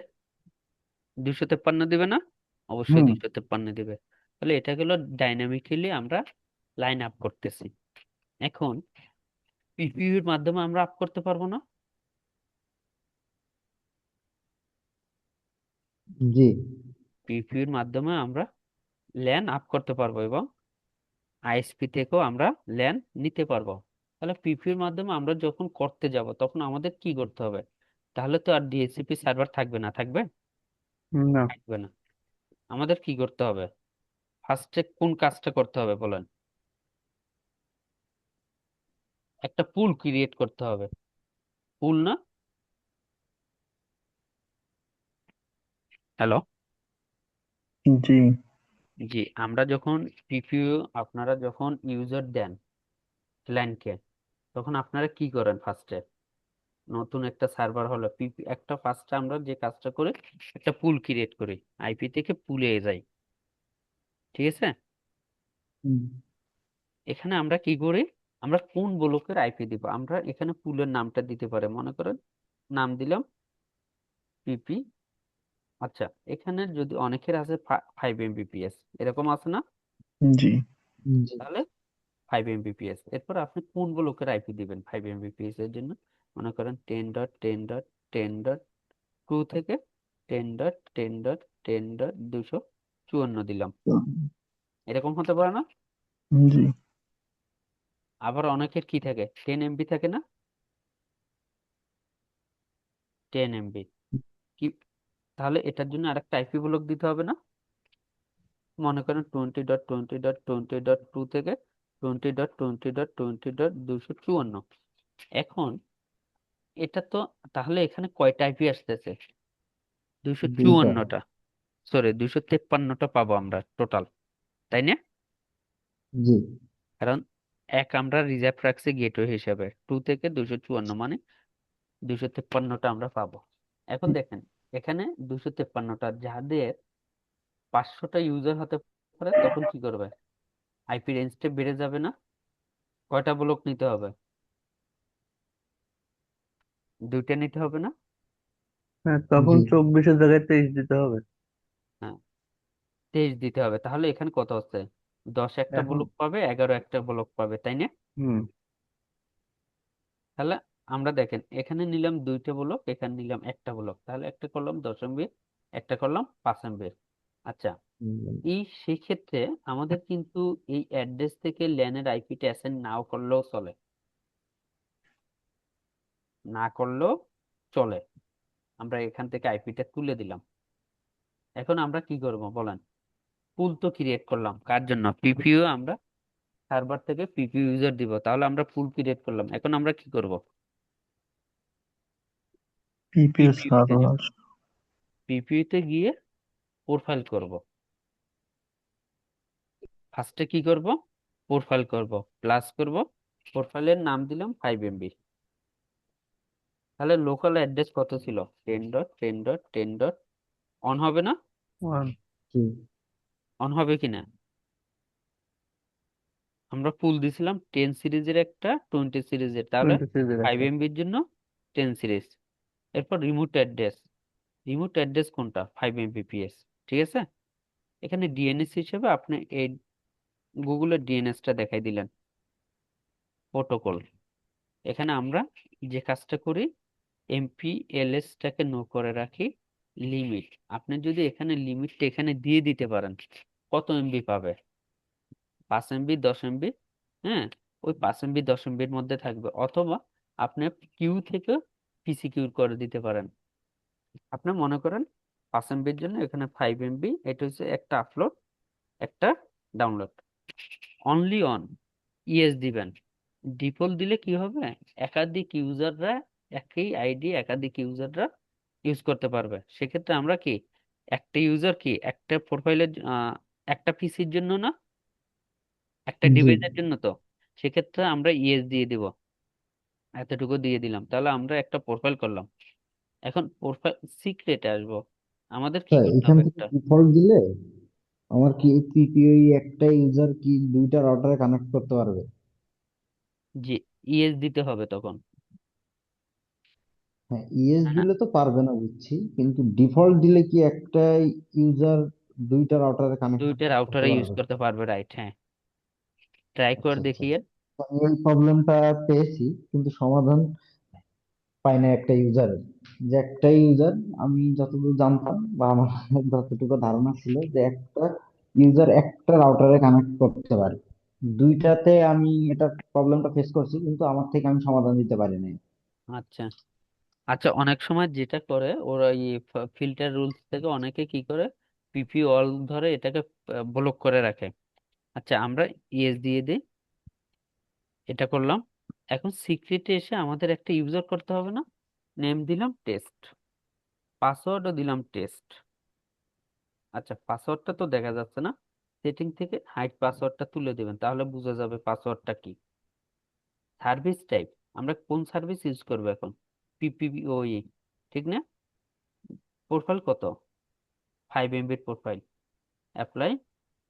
253 দিবে না? অবশ্যই হুম। 253 দিবে। তাহলে এটা গেল ডাইনামিক্যালি আমরা লাইন আপ করতেছি। এখন পিপিইউ এর মাধ্যমে আমরা আপ করতে পারবো না? জি। পিপিইউ এর মাধ্যমে আমরা ল্যান আপ করতে পারবো এবং আইএসপি থেকেও আমরা ল্যান নিতে পারবো। তাহলে পিপিইউ এর মাধ্যমে আমরা যখন করতে যাব তখন আমাদের কি করতে হবে? তাহলে তো আর ডিএসসিপি সার্ভার থাকবে না, থাকবে? না থাকবে না। আমাদের কি করতে হবে? ফার্স্টে কোন কাজটা করতে হবে বলেন? একটা পুল ক্রিয়েট করতে হবে, পুল না? হ্যালো। জি জি, আমরা যখন পিপিইউ, আপনারা যখন ইউজার দেন ক্লায়েন্টকে, তখন আপনারা কি করেন ফার্স্টে? নতুন একটা সার্ভার হলো পিপি, একটা ফার্স্টে আমরা যে কাজটা করি, একটা পুল ক্রিয়েট করি, আইপি থেকে পুলে যাই, ঠিক আছে? হুম, এখানে আমরা কি করি, আমরা কোন ব্লকের আইপি দিব, আমরা এখানে পুলের নামটা দিতে পারি, মনে করেন নাম দিলাম পিপি। আচ্ছা, এখানে যদি অনেকের আছে 5 Mbps, এরকম আছে না? জি জি। তাহলে 5 Mbps, এরপর আপনি কোন ব্লকের আইপি দিবেন 5 Mbps এর জন্য? মনে করেন 10.10.10.2 থেকে 10.10.10.254 দিলাম, এরকম হতে পারে না? জি আবার অনেকের কি থাকে, 10 MB থাকে না? 10 MB কি, তাহলে এটার জন্য আরেকটা আইপি ব্লক দিতে হবে না? মনে করেন 20.20.20.2 থেকে 20.20.20.254। এখন এটা তো, তাহলে এখানে কয়টা আইপি আসতেছে? দুইশো দুইটা। চুয়ান্নটা সরি 253টা পাবো আমরা টোটাল, তাই না? জি। কারণ এক আমরা রিজার্ভ রাখছি গেটওয়ে হিসেবে, 2 থেকে 254, মানে 253টা আমরা পাবো। এখন দেখেন, এখানে 253টা, যাদের 500টা ইউজার হতে পারে, তখন কি করবে? আইপি রেঞ্জটা বেড়ে যাবে না? কয়টা ব্লক নিতে হবে? দুইটা নিতে হবে না? হ্যাঁ, তখন জি। 24-এর জায়গায় 23 দিতে হবে। হ্যাঁ, 23 দিতে হবে। তাহলে এখানে কত হচ্ছে? 10 একটা এখন ব্লক পাবে, 11 একটা ব্লক পাবে, তাই না? হুম তাহলে আমরা দেখেন, এখানে নিলাম দুইটা ব্লক, এখানে নিলাম একটা ব্লক, তাহলে একটা করলাম 10 MB, একটা করলাম 5 MB। আচ্ছা, হুম, সেই ক্ষেত্রে আমাদের কিন্তু এই অ্যাড্রেস থেকে ল্যানের আইপিটা অ্যাসাইন নাও করলেও চলে, না করলেও চলে। আমরা এখান থেকে আইপিটা তুলে দিলাম। এখন আমরা কি করব বলেন? পুল তো ক্রিয়েট করলাম, কার জন্য? পিপিইউ, আমরা সার্ভার থেকে পিপিইউ ইউজার দিব, তাহলে আমরা পুল ক্রিয়েট করলাম। এখন আমরা কি করব? পিপিএস পিপিইউ তে যাব, সার্ভার। পিপিইউ তে গিয়ে প্রোফাইল করব। ফার্স্টে কি করব? প্রোফাইল করব, প্লাস করব, প্রোফাইলের নাম দিলাম 5 MB। তাহলে লোকাল অ্যাড্রেস কত ছিল? 10.10.10. অন হবে না? One G. অন হবে কিনা? আমরা পুল দিছিলাম 10 সিরিজের একটা, 20 সিরিজের, তাহলে 26-এর ফাইভ একটা। এমবির জন্য 10 সিরিজ। এরপর রিমোট অ্যাড্রেস, রিমোট অ্যাড্রেস কোনটা? 5 Mbps, ঠিক আছে? এখানে ডিএনএস হিসেবে আপনি এই গুগলের ডিএনএসটা দেখাই দিলেন, প্রোটোকল। এখানে আমরা যে কাজটা করি, এমপিএলএসটাকে নো করে রাখি, লিমিট। আপনি যদি এখানে লিমিটটা এখানে দিয়ে দিতে পারেন, কত এমবি পাবে? 5 MB, 10 MB। হ্যাঁ, ওই 5 MB 10 MBর মধ্যে থাকবে, অথবা আপনি কিউ থেকে পিসি কিউ করে দিতে পারেন। আপনি মনে করেন 5 MBর জন্য এখানে 5 MB, এটা হচ্ছে একটা আপলোড, একটা ডাউনলোড। অনলি অন ইয়েস দিবেন। ডিফল্ট দিলে কি হবে? একাধিক ইউজাররা, একই আইডি একাধিক ইউজাররা ইউজ করতে পারবে। সেক্ষেত্রে আমরা কি, একটা ইউজার কি একটা প্রোফাইলের, একটা পিসির জন্য না, একটা জি। ডিভাইসের জন্য তো। সেক্ষেত্রে আমরা ইয়েস দিয়ে দিব, এতটুকু দিয়ে দিলাম, তাহলে আমরা একটা প্রোফাইল করলাম। এখন প্রোফাইল সিক্রেটে আসবো, আমাদের কি স্যার, করতে এখান হবে থেকে একটা। ডিফল্ট দিলে আমার কি পিপিআই একটা ইউজার কি দুইটা রাউটারে কানেক্ট করতে পারবে? জি, ইয়েস দিতে হবে তখন, হ্যাঁ, ইএস তাই না? দিলে তো পারবে না বুঝছি, কিন্তু ডিফল্ট দিলে কি একটা ইউজার দুইটা রাউটারে কানেক্ট দুইটা করতে রাউটারে ইউজ পারবে? করতে পারবে, রাইট, হ্যাঁ। ট্রাই করে আচ্ছা আচ্ছা। দেখিয়ে। তো আমি এই প্রবলেমটা পেয়েছি, কিন্তু সমাধান পাই না একটা ইউজারের। যে একটা ইউজার, আমি যতদূর জানতাম বা আমার যতটুকু ধারণা ছিল, যে একটা ইউজার একটা রাউটারে কানেক্ট করতে পারে দুইটাতে। আমি এটা প্রবলেমটা ফেস করছি, কিন্তু আমার থেকে আমি সমাধান দিতে পারি নাই। আচ্ছা, আচ্ছা, অনেক সময় যেটা করে ওরা এই ফিল্টার রুলস থেকে অনেকে কি করে, পিপি অল ধরে এটাকে ব্লক করে রাখে। আচ্ছা, আমরা ইয়েস দিয়ে দিই, এটা করলাম। এখন সিক্রেটে এসে আমাদের একটা ইউজার করতে হবে না? নেম দিলাম টেস্ট, পাসওয়ার্ডও দিলাম টেস্ট। আচ্ছা, পাসওয়ার্ডটা তো দেখা যাচ্ছে না, সেটিং থেকে হাইড পাসওয়ার্ডটা তুলে দেবেন, তাহলে বোঝা যাবে পাসওয়ার্ডটা কি। সার্ভিস টাইপ, আমরা কোন সার্ভিস ইউজ করবো এখন? পিপিওই, ঠিক না? প্রোফাইল কত? 5 MB প্রোফাইল। অ্যাপ্লাই,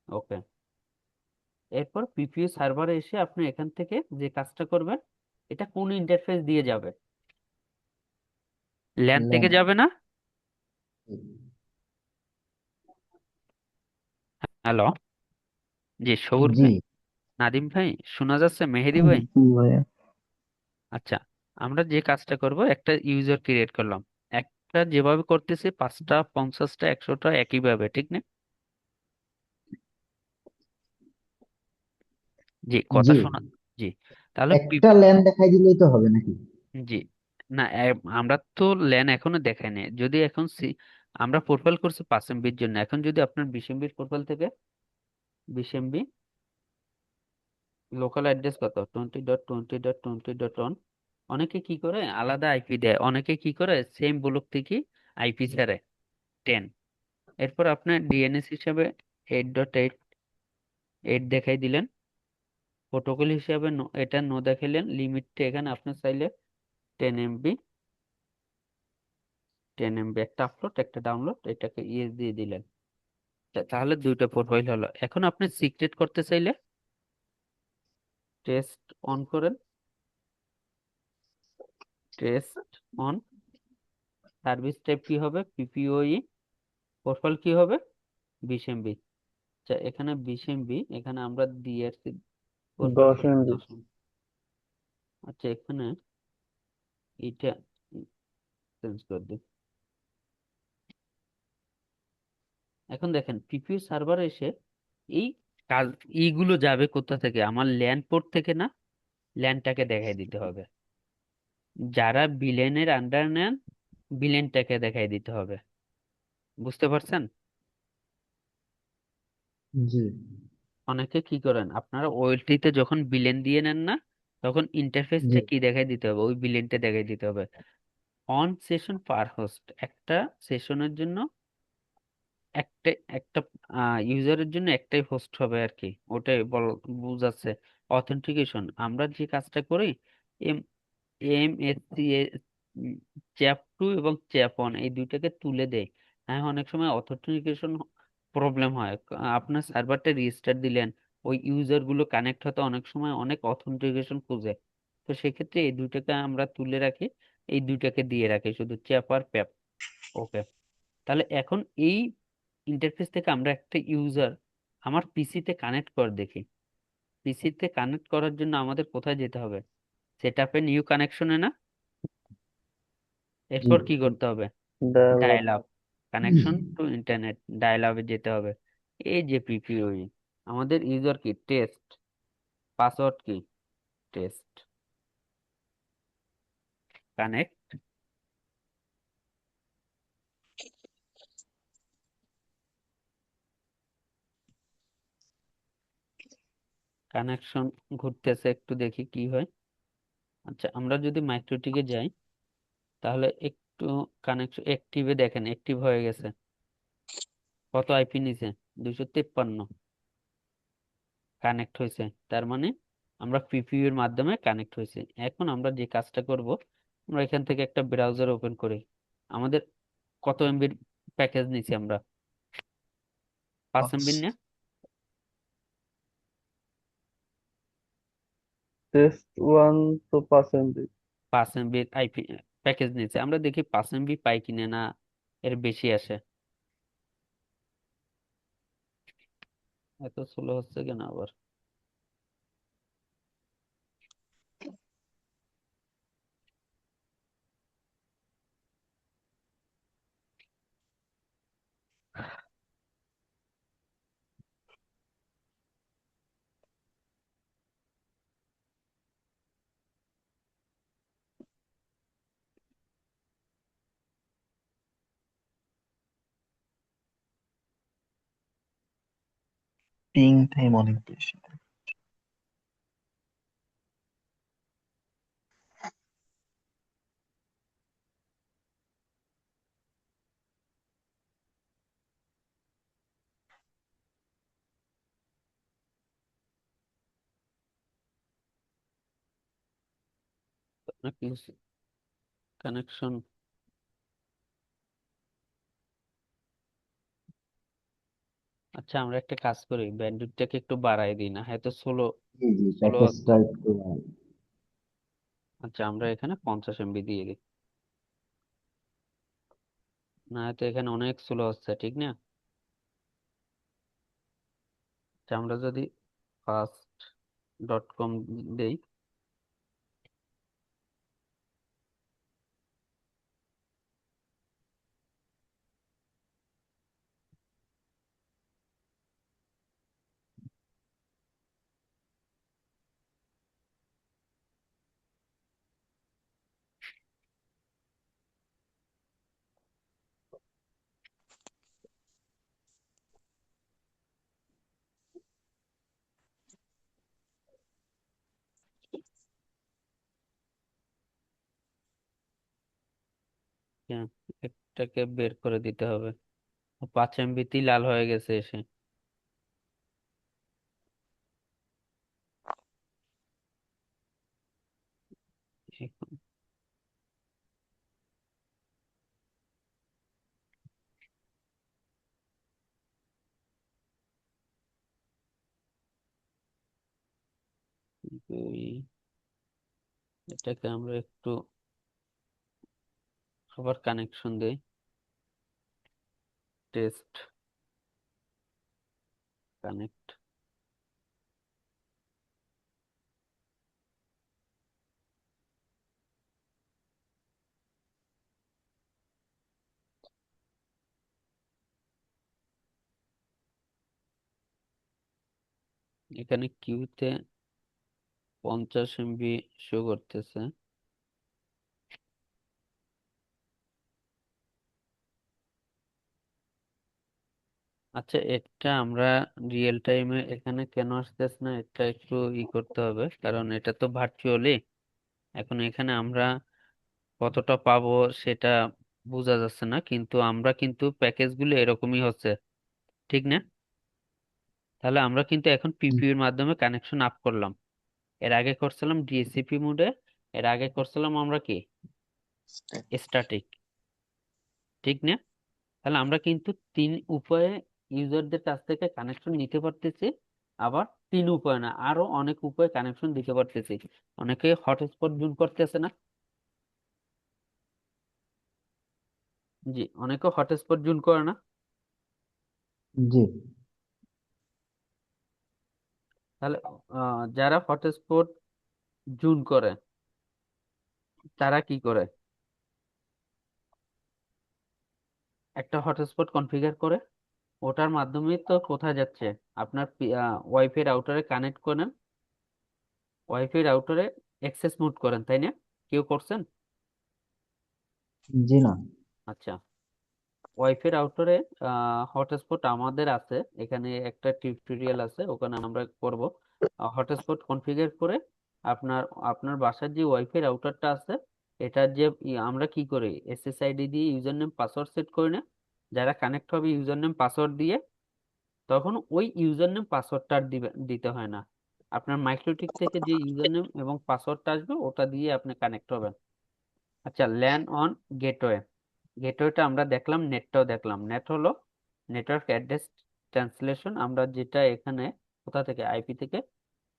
ওকে। এরপর পিপিও সার্ভারে এসে আপনি এখান থেকে যে কাজটা করবেন, এটা কোন ইন্টারফেস দিয়ে যাবে? ল্যান থেকে ল্যান। যাবে না? হ্যালো, জি সবুর জি ভাই, নাদিম ভাই, শোনা যাচ্ছে? মেহেদি ভাই? জি ভাইয়া। আচ্ছা, আমরা যে কাজটা করব, একটা ইউজার ক্রিয়েট করলাম। একটা যেভাবে করতেছি 5টা 50টা 100টা একইভাবে, ঠিক না? জি, কথা জি, শোনা। জি, তাহলে একটা ল্যান দেখাই দিলেই তো হবে নাকি? জি, না আমরা তো ল্যান এখনো দেখাইনি। যদি এখন আমরা প্রোফাইল করছি 5 MBর জন্য, এখন যদি আপনার 20 MBর প্রোফাইল থেকে 20 MB, লোকাল অ্যাড্রেস কত? 20.20.20.1। অনেকে কি করে আলাদা আইপি দেয়, অনেকে কি করে সেম ব্লক থেকে আইপি ছাড়ে 10। এরপর আপনার ডিএনএস হিসাবে 8.8 দেখাই দিলেন, প্রোটোকল হিসাবে এটা নো দেখাইলেন, লিমিটটা এখানে আপনি চাইলে 10 MB, 10 MB একটা আপলোড একটা ডাউনলোড, এটাকে ইয়েস দিয়ে দিলেন। তাহলে দুইটা প্রোফাইল হলো। এখন আপনি সিক্রেট করতে চাইলে টেস্ট অন করেন, টেস্ট অন, সার্ভিস টাইপ কি হবে? পিপিওই, প্রোফাইল কি হবে? 20 MB। আচ্ছা, এখানে 20 MB, এখানে আমরা দিয়ে আসছি প্রোফাইল 10 MB। 10 MB। আচ্ছা, এখানে এটা চেঞ্জ করে দিই। এখন দেখেন পিপিইউ সার্ভার এসে এই কাজ, এইগুলো যাবে কোথা থেকে? আমার ল্যান পোর্ট থেকে না, ল্যানটাকে দেখাই দিতে হবে। যারা বিলেনের আন্ডার নেন, বিলেনটাকে দেখাই দিতে হবে। বুঝতে পারছেন? জি অনেকে কি করেন, আপনারা ওয়েলটিতে যখন বিলেন দিয়ে নেন না, তখন জি ইন্টারফেসটা কি দেখাই দিতে হবে? ওই বিলেনটা দেখাই দিতে হবে। অন সেশন পার হোস্ট, একটা সেশনের জন্য একটা একটা ইউজারের জন্য একটাই হোস্ট হবে আর কি, ওটাই বুঝাচ্ছে। অথেন্টিকেশন, আমরা যে কাজটা করি, এম এমএসসি, চ্যাপ 2 এবং চ্যাপ 1 এই দুইটাকে তুলে দেয়। হ্যাঁ, অনেক সময় অথেন্টিকেশন প্রবলেম হয়। আপনার সার্ভারটা রিস্টার্ট দিলেন, ওই ইউজার গুলো কানেক্ট হতে অনেক সময় অনেক অথেন্টিকেশন খুঁজে। তো সেক্ষেত্রে এই দুইটাকে আমরা তুলে রাখি, এই দুইটাকে দিয়ে রাখি শুধু চ্যাপ আর প্যাপ। ওকে, তাহলে এখন এই ইন্টারফেস থেকে আমরা একটা ইউজার আমার পিসিতে কানেক্ট করে দেখি। পিসিতে কানেক্ট করার জন্য আমাদের কোথায় যেতে হবে? সেটআপে নিউ কানেকশনে না? জি এরপর কি করতে হবে? Develop. Dial up, connection to internet, dial আপে যেতে হবে। এই যে পিপিওই, আমাদের ইউজার কি টেস্ট, পাসওয়ার্ড কি টেস্ট, কানেক্ট, কানেকশন ঘুরতেছে, একটু দেখি কি হয়। আচ্ছা, আমরা যদি মাইক্রোটিকে যাই, তাহলে একটু কানেকশন অ্যাক্টিভে দেখেন, অ্যাক্টিভ হয়ে গেছে। কত আইপি নিছে? 253 কানেক্ট হয়েছে। তার মানে আমরা পিপিইউ এর মাধ্যমে কানেক্ট হয়েছে। এখন আমরা যে কাজটা করব, আমরা এখান থেকে একটা ব্রাউজার ওপেন করি। আমাদের কত এমবির প্যাকেজ নিছি আমরা? 5 MB না? টেস্ট 1 তো 5 MB। 5 MB আইপি প্যাকেজ নিছি আমরা, দেখি 5 MB পাই কিনে না এর বেশি আসে। এত স্লো হচ্ছে কেন আবার? পিং টাইম অনেক বেশি। কানেকশন। আচ্ছা, আমরা একটা কাজ করি, ব্যান্ডউইথটাকে একটু বাড়াই দিই না, হয়তো ষোলো জি জি, ষোলো প্যাকেজটা একটু আচ্ছা, আমরা এখানে 50 MB দিয়ে দিই, না হয়তো এখানে অনেক স্লো হচ্ছে, ঠিক না? আচ্ছা, আমরা যদি fast.com দেই, হ্যাঁ, এটাকে বের করে দিতে হবে। 5 MB-তেই লাল হয়ে গেছে এসে। এখন এটাকে আমরা একটু আবার কানেকশন দেই, টেস্ট কানেক্ট। এখানে কিউতে 50 MB শো করতেছে। আচ্ছা, এটা আমরা রিয়েল টাইমে এখানে কেন আসতেছে না, এটা একটু করতে হবে, কারণ এটা তো ভার্চুয়ালি। এখন এখানে আমরা কতটা পাবো সেটা বোঝা যাচ্ছে না, কিন্তু আমরা কিন্তু প্যাকেজগুলো এরকমই হচ্ছে, ঠিক না? তাহলে আমরা কিন্তু এখন পিপিইউ এর মাধ্যমে কানেকশন আপ করলাম। এর আগে করছিলাম ডিএসসিপি মোডে, এর আগে করছিলাম আমরা কি স্ট্যাটিক, ঠিক না? তাহলে আমরা কিন্তু 3 উপায়ে ইউজারদের কাছ থেকে কানেকশন নিতে পারতেছি। আবার 3 উপায় না, আরো অনেক উপায়ে কানেকশন দিতে পারতেছি। অনেকে হটস্পট জুন করতেছে না? জি, অনেকে হটস্পট জুন করে না? জি তাহলে যারা হটস্পট জুন করে তারা কি করে, একটা হটস্পট কনফিগার করে, ওটার মাধ্যমে তো কোথায় যাচ্ছে, আপনার ওয়াইফাই রাউটারে কানেক্ট করেন, ওয়াইফাই রাউটারে অ্যাক্সেস মুট করেন, তাই না? কেউ করছেন? জি না। আচ্ছা, ওয়াইফাই রাউটারে হটস্পট আমাদের আছে, এখানে একটা টিউটোরিয়াল আছে, ওখানে আমরা করব। হটস্পট কনফিগার করে আপনার আপনার বাসার যে ওয়াইফাই রাউটারটা আছে, এটার যে আমরা কি করি, এসএসআইডি দিয়ে ইউজার নেম পাসওয়ার্ড সেট করি না? যারা কানেক্ট হবে ইউজার নেম পাসওয়ার্ড দিয়ে, তখন ওই ইউজার নেম পাসওয়ার্ডটা আর দিতে হয় না। আপনার মাইক্রোটিক থেকে যে ইউজার নেম এবং পাসওয়ার্ডটা আসবে ওটা দিয়ে আপনি কানেক্ট হবেন। আচ্ছা, ল্যান অন গেটওয়ে, গেটওয়েটা আমরা দেখলাম, নেটটাও দেখলাম। নেট হলো নেটওয়ার্ক অ্যাড্রেস ট্রান্সলেশন, আমরা যেটা এখানে কোথা থেকে, আইপি থেকে,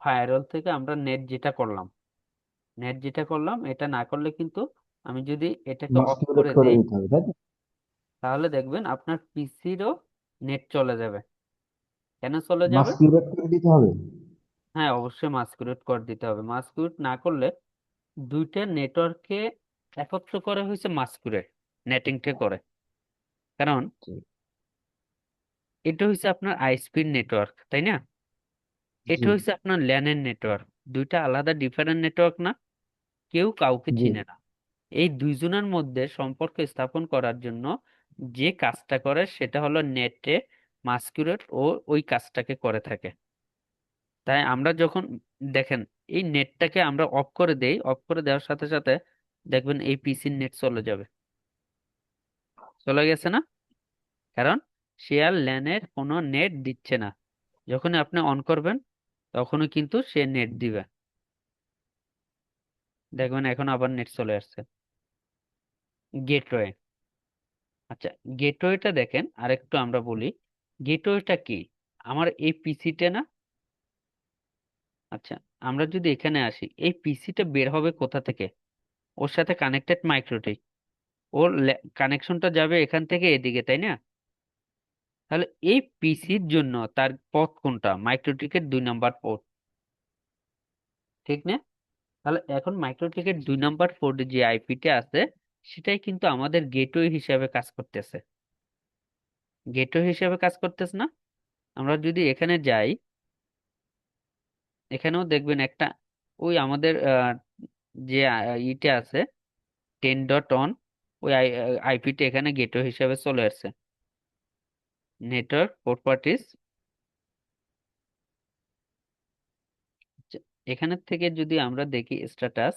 ফায়ারওয়াল থেকে আমরা নেট যেটা করলাম, এটা না করলে কিন্তু আমি যদি এটাকে অফ মাস্কিউরেট করে করে দেই, দিতে হবে, তাই তো? তাহলে দেখবেন আপনার পিসিরও নেট চলে যাবে। কেন চলে যাবে? মাস্কিউরেট করে দিতে হবে। হ্যাঁ, অবশ্যই মাস্কুরেট করে দিতে হবে। মাস্কুরেট না করলে দুইটা নেটওয়ার্ককে একত্র করে হয়েছে মাস্কুরেট, নেটিংটা করে। কারণ জি এটা হচ্ছে আপনার আইএসপির নেটওয়ার্ক, তাই না? এটা জি হচ্ছে আপনার ল্যানের নেটওয়ার্ক। দুইটা আলাদা ডিফারেন্ট নেটওয়ার্ক না, কেউ কাউকে জি চিনে না। এই দুইজনের মধ্যে সম্পর্ক স্থাপন করার জন্য যে কাজটা করে সেটা হলো নেটে মাস্কুরেট ও ওই কাজটাকে করে থাকে। তাই আমরা যখন দেখেন এই নেটটাকে আমরা অফ করে দেই, অফ করে দেওয়ার সাথে সাথে দেখবেন এই পিসির নেট চলে যাবে, চলে গেছে না? কারণ সে আর ল্যানের কোনো নেট দিচ্ছে না। যখন আপনি অন করবেন তখনই কিন্তু সে নেট দিবে। দেখবেন এখন আবার নেট চলে আসছে। গেটওয়ে। আচ্ছা, গেটওয়েটা দেখেন আরেকটু আমরা বলি, গেটওয়েটা কি? আমার এই পিসিটা না, আচ্ছা, আমরা যদি এখানে আসি, এই পিসিটা বের হবে কোথা থেকে? ওর সাথে কানেক্টেড মাইক্রোটি, ওর কানেকশনটা যাবে এখান থেকে এদিকে, তাই না? তাহলে এই পিসির জন্য তার পথ কোনটা? মাইক্রোটিকের 2 নাম্বার পোর্ট, ঠিক না? তাহলে এখন মাইক্রোটিকের 2 নাম্বার পোর্টে যে আইপিটা আছে সেটাই কিন্তু আমাদের গেটওয়ে হিসাবে কাজ করতেছে। গেটওয়ে হিসাবে কাজ করতেছে না? আমরা যদি এখানে যাই, এখানেও দেখবেন একটা ওই আমাদের যে ইটা আছে 10.1, ওই আইপিটা এখানে গেটওয়ে হিসাবে চলে আসছে। নেটওয়ার্ক প্রপার্টিজ, এখানে থেকে যদি আমরা দেখি স্ট্যাটাস,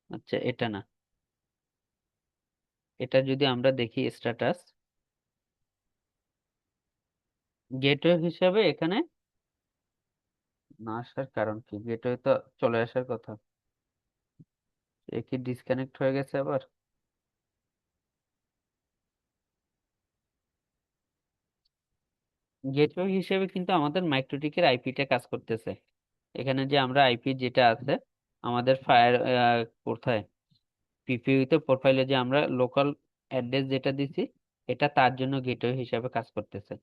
আচ্ছা এটা না, এটা যদি আমরা দেখি স্ট্যাটাস, গেটওয়ে হিসাবে এখানে না আসার কারণ কি? গেটওয়ে তো চলে আসার কথা। এ কি ডিসকানেক্ট হয়ে গেছে আবার? গেটওয়ে হিসেবে কিন্তু আমাদের মাইক্রোটিকের আইপিটা কাজ করতেছে। এখানে যে আমরা আইপি যেটা আছে আমাদের ফায়ার কোথায় পিপিইতে প্রোফাইলে যে আমরা লোকাল অ্যাড্রেস যেটা দিছি, এটা তার জন্য গেটওয়ে হিসাবে কাজ করতেছে।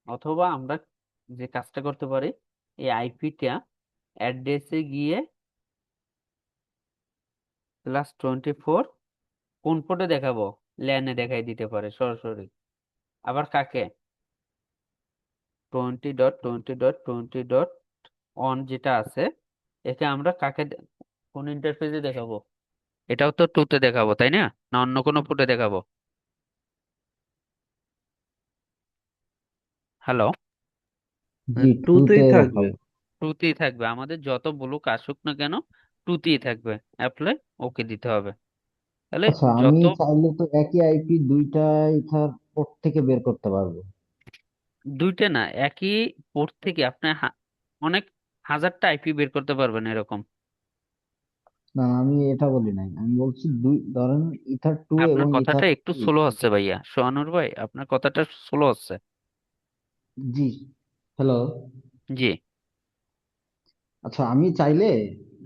অথবা আমরা যে কাজটা করতে পারি, এই আইপিটা অ্যাড্রেসে গিয়ে +24 কোন পোর্টে দেখাবো? ল্যানে দেখাই দিতে পারে সরাসরি। আবার কাকে? 20.20.20.1 যেটা আছে, একে আমরা কাকে কোন ইন্টারফেসে দেখাবো? এটাও তো টুতে দেখাবো, তাই না? না অন্য কোনো পোর্টে দেখাবো? হ্যালো? জি, টুতেই টুতে থাকবে। দেখাবো। টুতেই থাকবে, আমাদের যত ব্লক আসুক না কেন টুতেই থাকবে। অ্যাপ্লাই ওকে দিতে হবে। তাহলে আচ্ছা, আমি যত চাইলে তো একই আইপি দুইটা ইথার পোর্ট থেকে বের করতে পারবো। দুইটা না, একই পোর্ট থেকে আপনি অনেক হাজারটা আইপি বের করতে পারবেন এরকম। না, আমি এটা বলি নাই, আমি বলছি দুই ধরেন ইথার টু আপনার এবং কথাটা ইথার একটু থ্রি। স্লো হচ্ছে ভাইয়া, সোহানুর ভাই, আপনার কথাটা স্লো হচ্ছে। জি, হ্যালো। জি। আচ্ছা, আমি চাইলে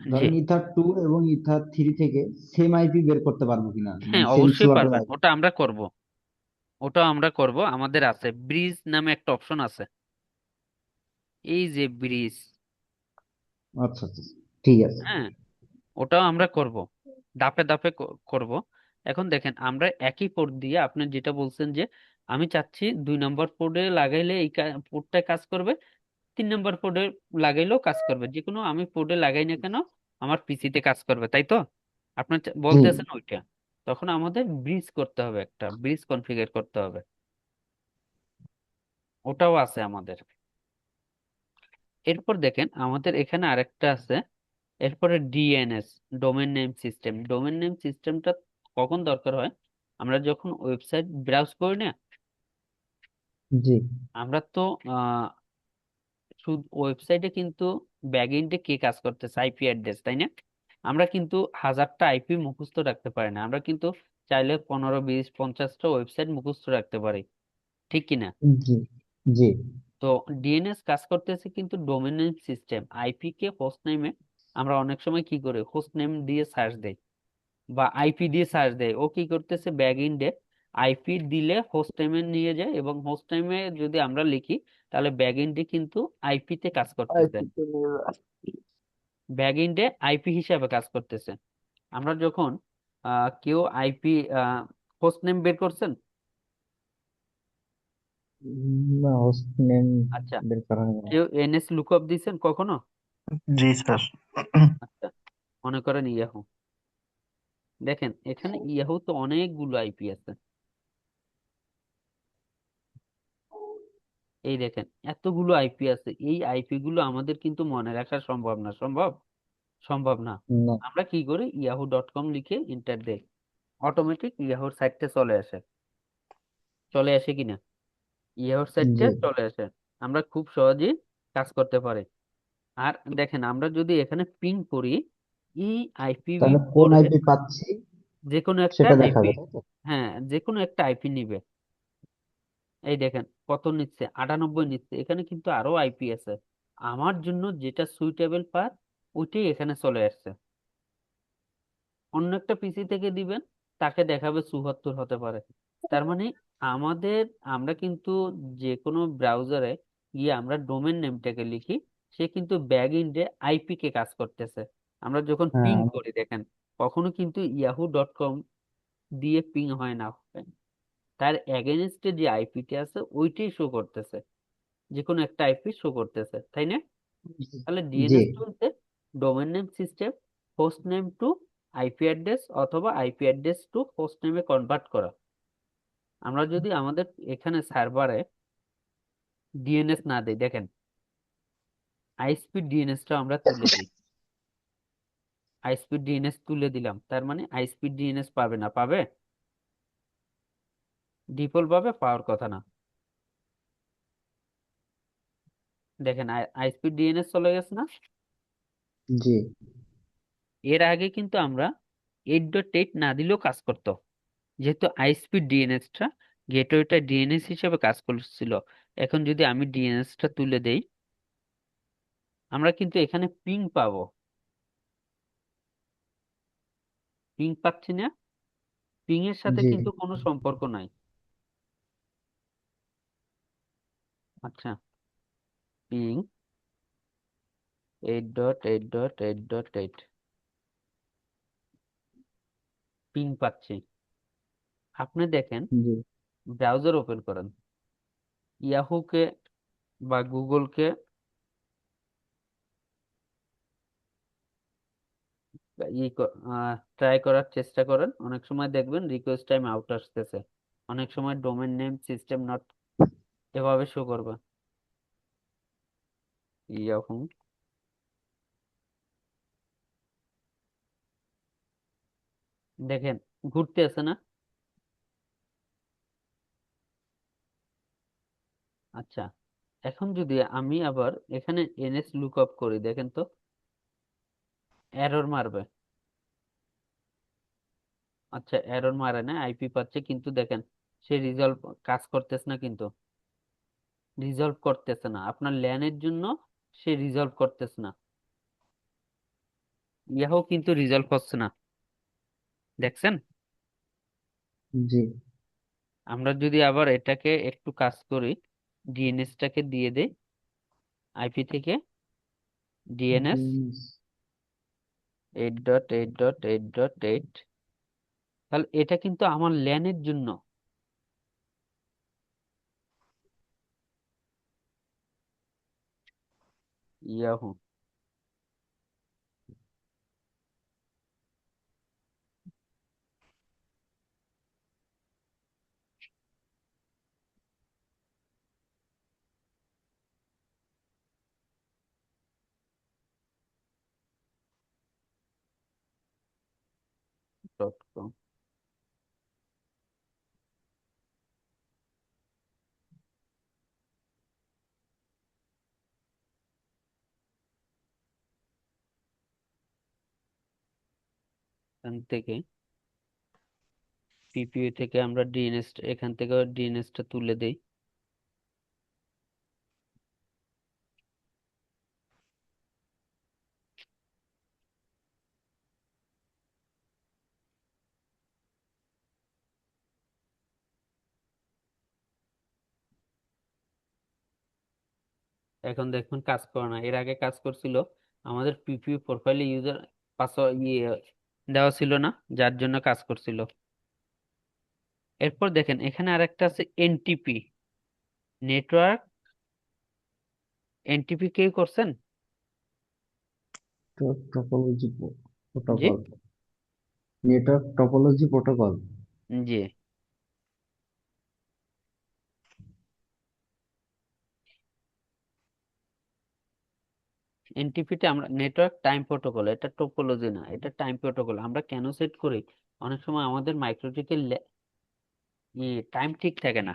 জি। ধরেন ইথার টু এবং ইথার থ্রি থেকে সেম আইপি বের করতে পারবো কিনা, মানে হ্যাঁ সেম অবশ্যই সুয়াপের পারবেন, আইপি। ওটা আমরা করব। ওটাও আমরা করব, আমাদের আছে ব্রিজ নামে একটা অপশন আছে, এই যে ব্রিজ। আচ্ছা আচ্ছা, ঠিক আছে। হ্যাঁ, ওটাও আমরা করব, ধাপে ধাপে করব। এখন দেখেন আমরা একই পোর্ট দিয়ে আপনি যেটা বলছেন যে আমি চাচ্ছি 2 নম্বর পোর্টে লাগাইলে এই পোর্টটা কাজ করবে, 3 নম্বর পোর্টে লাগাইলেও কাজ করবে, যে কোনো আমি পোর্টে লাগাই না কেন আমার পিসিতে কাজ করবে, তাই তো? আপনার জি বলতেছেন ওইটা। তখন আমাদের ব্রিজ করতে হবে, একটা ব্রিজ কনফিগার করতে হবে, ওটাও আছে আমাদের। এরপর দেখেন আমাদের এখানে আরেকটা আছে, এরপরে DNS, domain name system. Domain name সিস্টেমটা কখন দরকার হয়? আমরা যখন ওয়েবসাইট ব্রাউজ করি না, জি আমরা তো শুধু ওয়েবসাইটে কিন্তু ব্যাকএন্ডে কে কাজ করতেছে? আইপি অ্যাড্রেস, তাই না? আমরা কিন্তু হাজারটা আইপি মুখস্থ রাখতে পারি না, আমরা কিন্তু চাইলে 15 20 50টা ওয়েবসাইট মুখস্থ রাখতে পারি, ঠিক কিনা? জি জি তো ডিএনএস কাজ করতেছে কিন্তু ডোমেন নেম সিস্টেম, আইপি কে হোস্ট নেমে আমরা অনেক সময় কি করি, হোস্ট নেম দিয়ে সার্চ দেই বা আইপি দিয়ে সার্চ দেয়। ও কি করতেছে ব্যাক এন্ডে আইপি দিলে হোস্ট নেমে নিয়ে যায়, এবং হোস্ট নেমে যদি আমরা লিখি তাহলে ব্যাক এন্ডে কিন্তু আইপি তে কাজ করতেছে, আইপিতে নিয়ে যায়। ব্যাক এন্ডে আইপি হিসাবে কাজ করতেছে। আমরা যখন কেউ আইপি হোস্ট নেম বের করছেন, না, হোস্ট নেম আচ্ছা, বের করা হয় না। কেউ এনএস লুকআপ দিছেন কখনো? জি স্যার। আচ্ছা, মনে করেন ইয়াহু, দেখেন এখানে ইয়াহু তো অনেকগুলো আইপি আছে, এই দেখেন এতগুলো আইপি আছে, এই আইপি গুলো আমাদের কিন্তু মনে রাখা সম্ভব না। সম্ভব? সম্ভব না। না। আমরা কি করি, yahoo.com লিখে এন্টার দেই, অটোমেটিক ইয়াহুর সাইটটা চলে আসে। চলে আসে কিনা? ইয়াহুর সাইটটা জি। চলে আসে। আমরা খুব সহজেই কাজ করতে পারি। আর দেখেন আমরা যদি এখানে পিং করি, এই তাহলে IPv4 কোন আইপি পাচ্ছি যে কোনো একটা সেটা আইপি, দেখাবে, তাই তো? হ্যাঁ যে কোনো একটা আইপি নিবে। এই দেখেন কত নিচ্ছে, 98 নিচ্ছে। এখানে কিন্তু আরো আইপি আছে, আমার জন্য যেটা সুইটেবল পার ওইটাই এখানে চলে আসছে। অন্য একটা পিসি থেকে দিবেন, তাকে দেখাবে 74 হতে পারে। তার মানে আমাদের, আমরা কিন্তু যে কোনো ব্রাউজারে গিয়ে আমরা ডোমেন নেমটাকে লিখি, সে কিন্তু ব্যাক এন্ডে আইপি কে কাজ করতেছে। আমরা যখন পিং হ্যাঁ। করি দেখেন, কখনো কিন্তু yahoo.com দিয়ে পিং হয় না, তার এগেনস্টে যে আইপিটি আছে ওইটাই শো করতেছে, যে কোনো একটা আইপি শো করতেছে, তাই না? তাহলে জি। ডিএনএস বলতে domain name system, host name to IP address অথবা আইপি অ্যাড্রেস টু হোস্ট নেমে কনভার্ট করা। আমরা যদি আমাদের এখানে সার্ভারে ডিএনএস না দেই, দেখেন আইএসপি ডিএনএসটা আমরা তুলে দিই, আইএসপি ডিএনএস তুলে দিলাম, তার মানে আইএসপি ডিএনএস পাবে না? পাবে? ডিফল্ট ভাবে পাওয়ার কথা না। দেখেন আইএসপি ডিএনএস চলে গেছে না? জি। এর আগে কিন্তু আমরা 8.8 না দিলেও কাজ করতো, যেহেতু আইএসপি ডিএনএসটা গেটওয়েটা ডিএনএস হিসেবে কাজ করছিল। এখন যদি আমি ডিএনএসটা তুলে দেই, আমরা কিন্তু এখানে পিং পাবো। পিং পাচ্ছি না? পিং এর সাথে জি। কিন্তু কোনো সম্পর্ক নাই। আচ্ছা, পিং 8.8.8.8 পিং পাচ্ছি। আপনি দেখেন, জি। ব্রাউজার ওপেন করেন, ইয়াহুকে বা গুগলকে ট্রাই করার চেষ্টা করেন, অনেক সময় দেখবেন রিকোয়েস্ট টাইম আউট আসতেছে, অনেক সময় ডোমেন নেম সিস্টেম নট এভাবে শো করবে। ইয়াহু, দেখেন ঘুরতে আছে না? আচ্ছা, এখন যদি আমি আবার এখানে এনএস লুক আপ করি, দেখেন তো এরর মারবে। আচ্ছা, এরর মারে না, আইপি পাচ্ছে, কিন্তু দেখেন সে রিজলভ কাজ করতেছে না, কিন্তু রিজলভ করতেছে না আপনার ল্যানের জন্য, সে রিজলভ করতেছে না। ইয়াহু কিন্তু রিজলভ হচ্ছে না, দেখছেন? জি। আমরা যদি আবার এটাকে একটু কাজ করি, ডিএনএসটাকে দিয়ে দেই আইপি থেকে, ডিএনএস DNS 8.8.8.8, তাহলে এটা কিন্তু আমার ল্যানের জন্য। ইয়াহু, .com, এখান থেকে পিপিইউ থেকে আমরা ডিএনএস, এখান থেকে ডিএনএসটা তুলে দেই। এখন দেখুন কাজ করে না, এর আগে কাজ করছিল। আমাদের পিপিইউ প্রোফাইলে ইউজার পাসওয়ার্ড দেওয়া ছিল না, যার জন্য কাজ করছিল। এরপর দেখেন এখানে আরেকটা আছে এনটিপি, নেটওয়ার্ক এনটিপি, কেউ করছেন? টপোলজি জি, প্রোটোকল। Network topology protocol. জি। এনটিপিতে আমরা নেটওয়ার্ক টাইম প্রোটোকল, এটা টোপোলজি না, এটা টাইম প্রোটোকল। আমরা কেন সেট করি? অনেক সময় আমাদের মাইক্রোটিকের টাইম ঠিক থাকে না।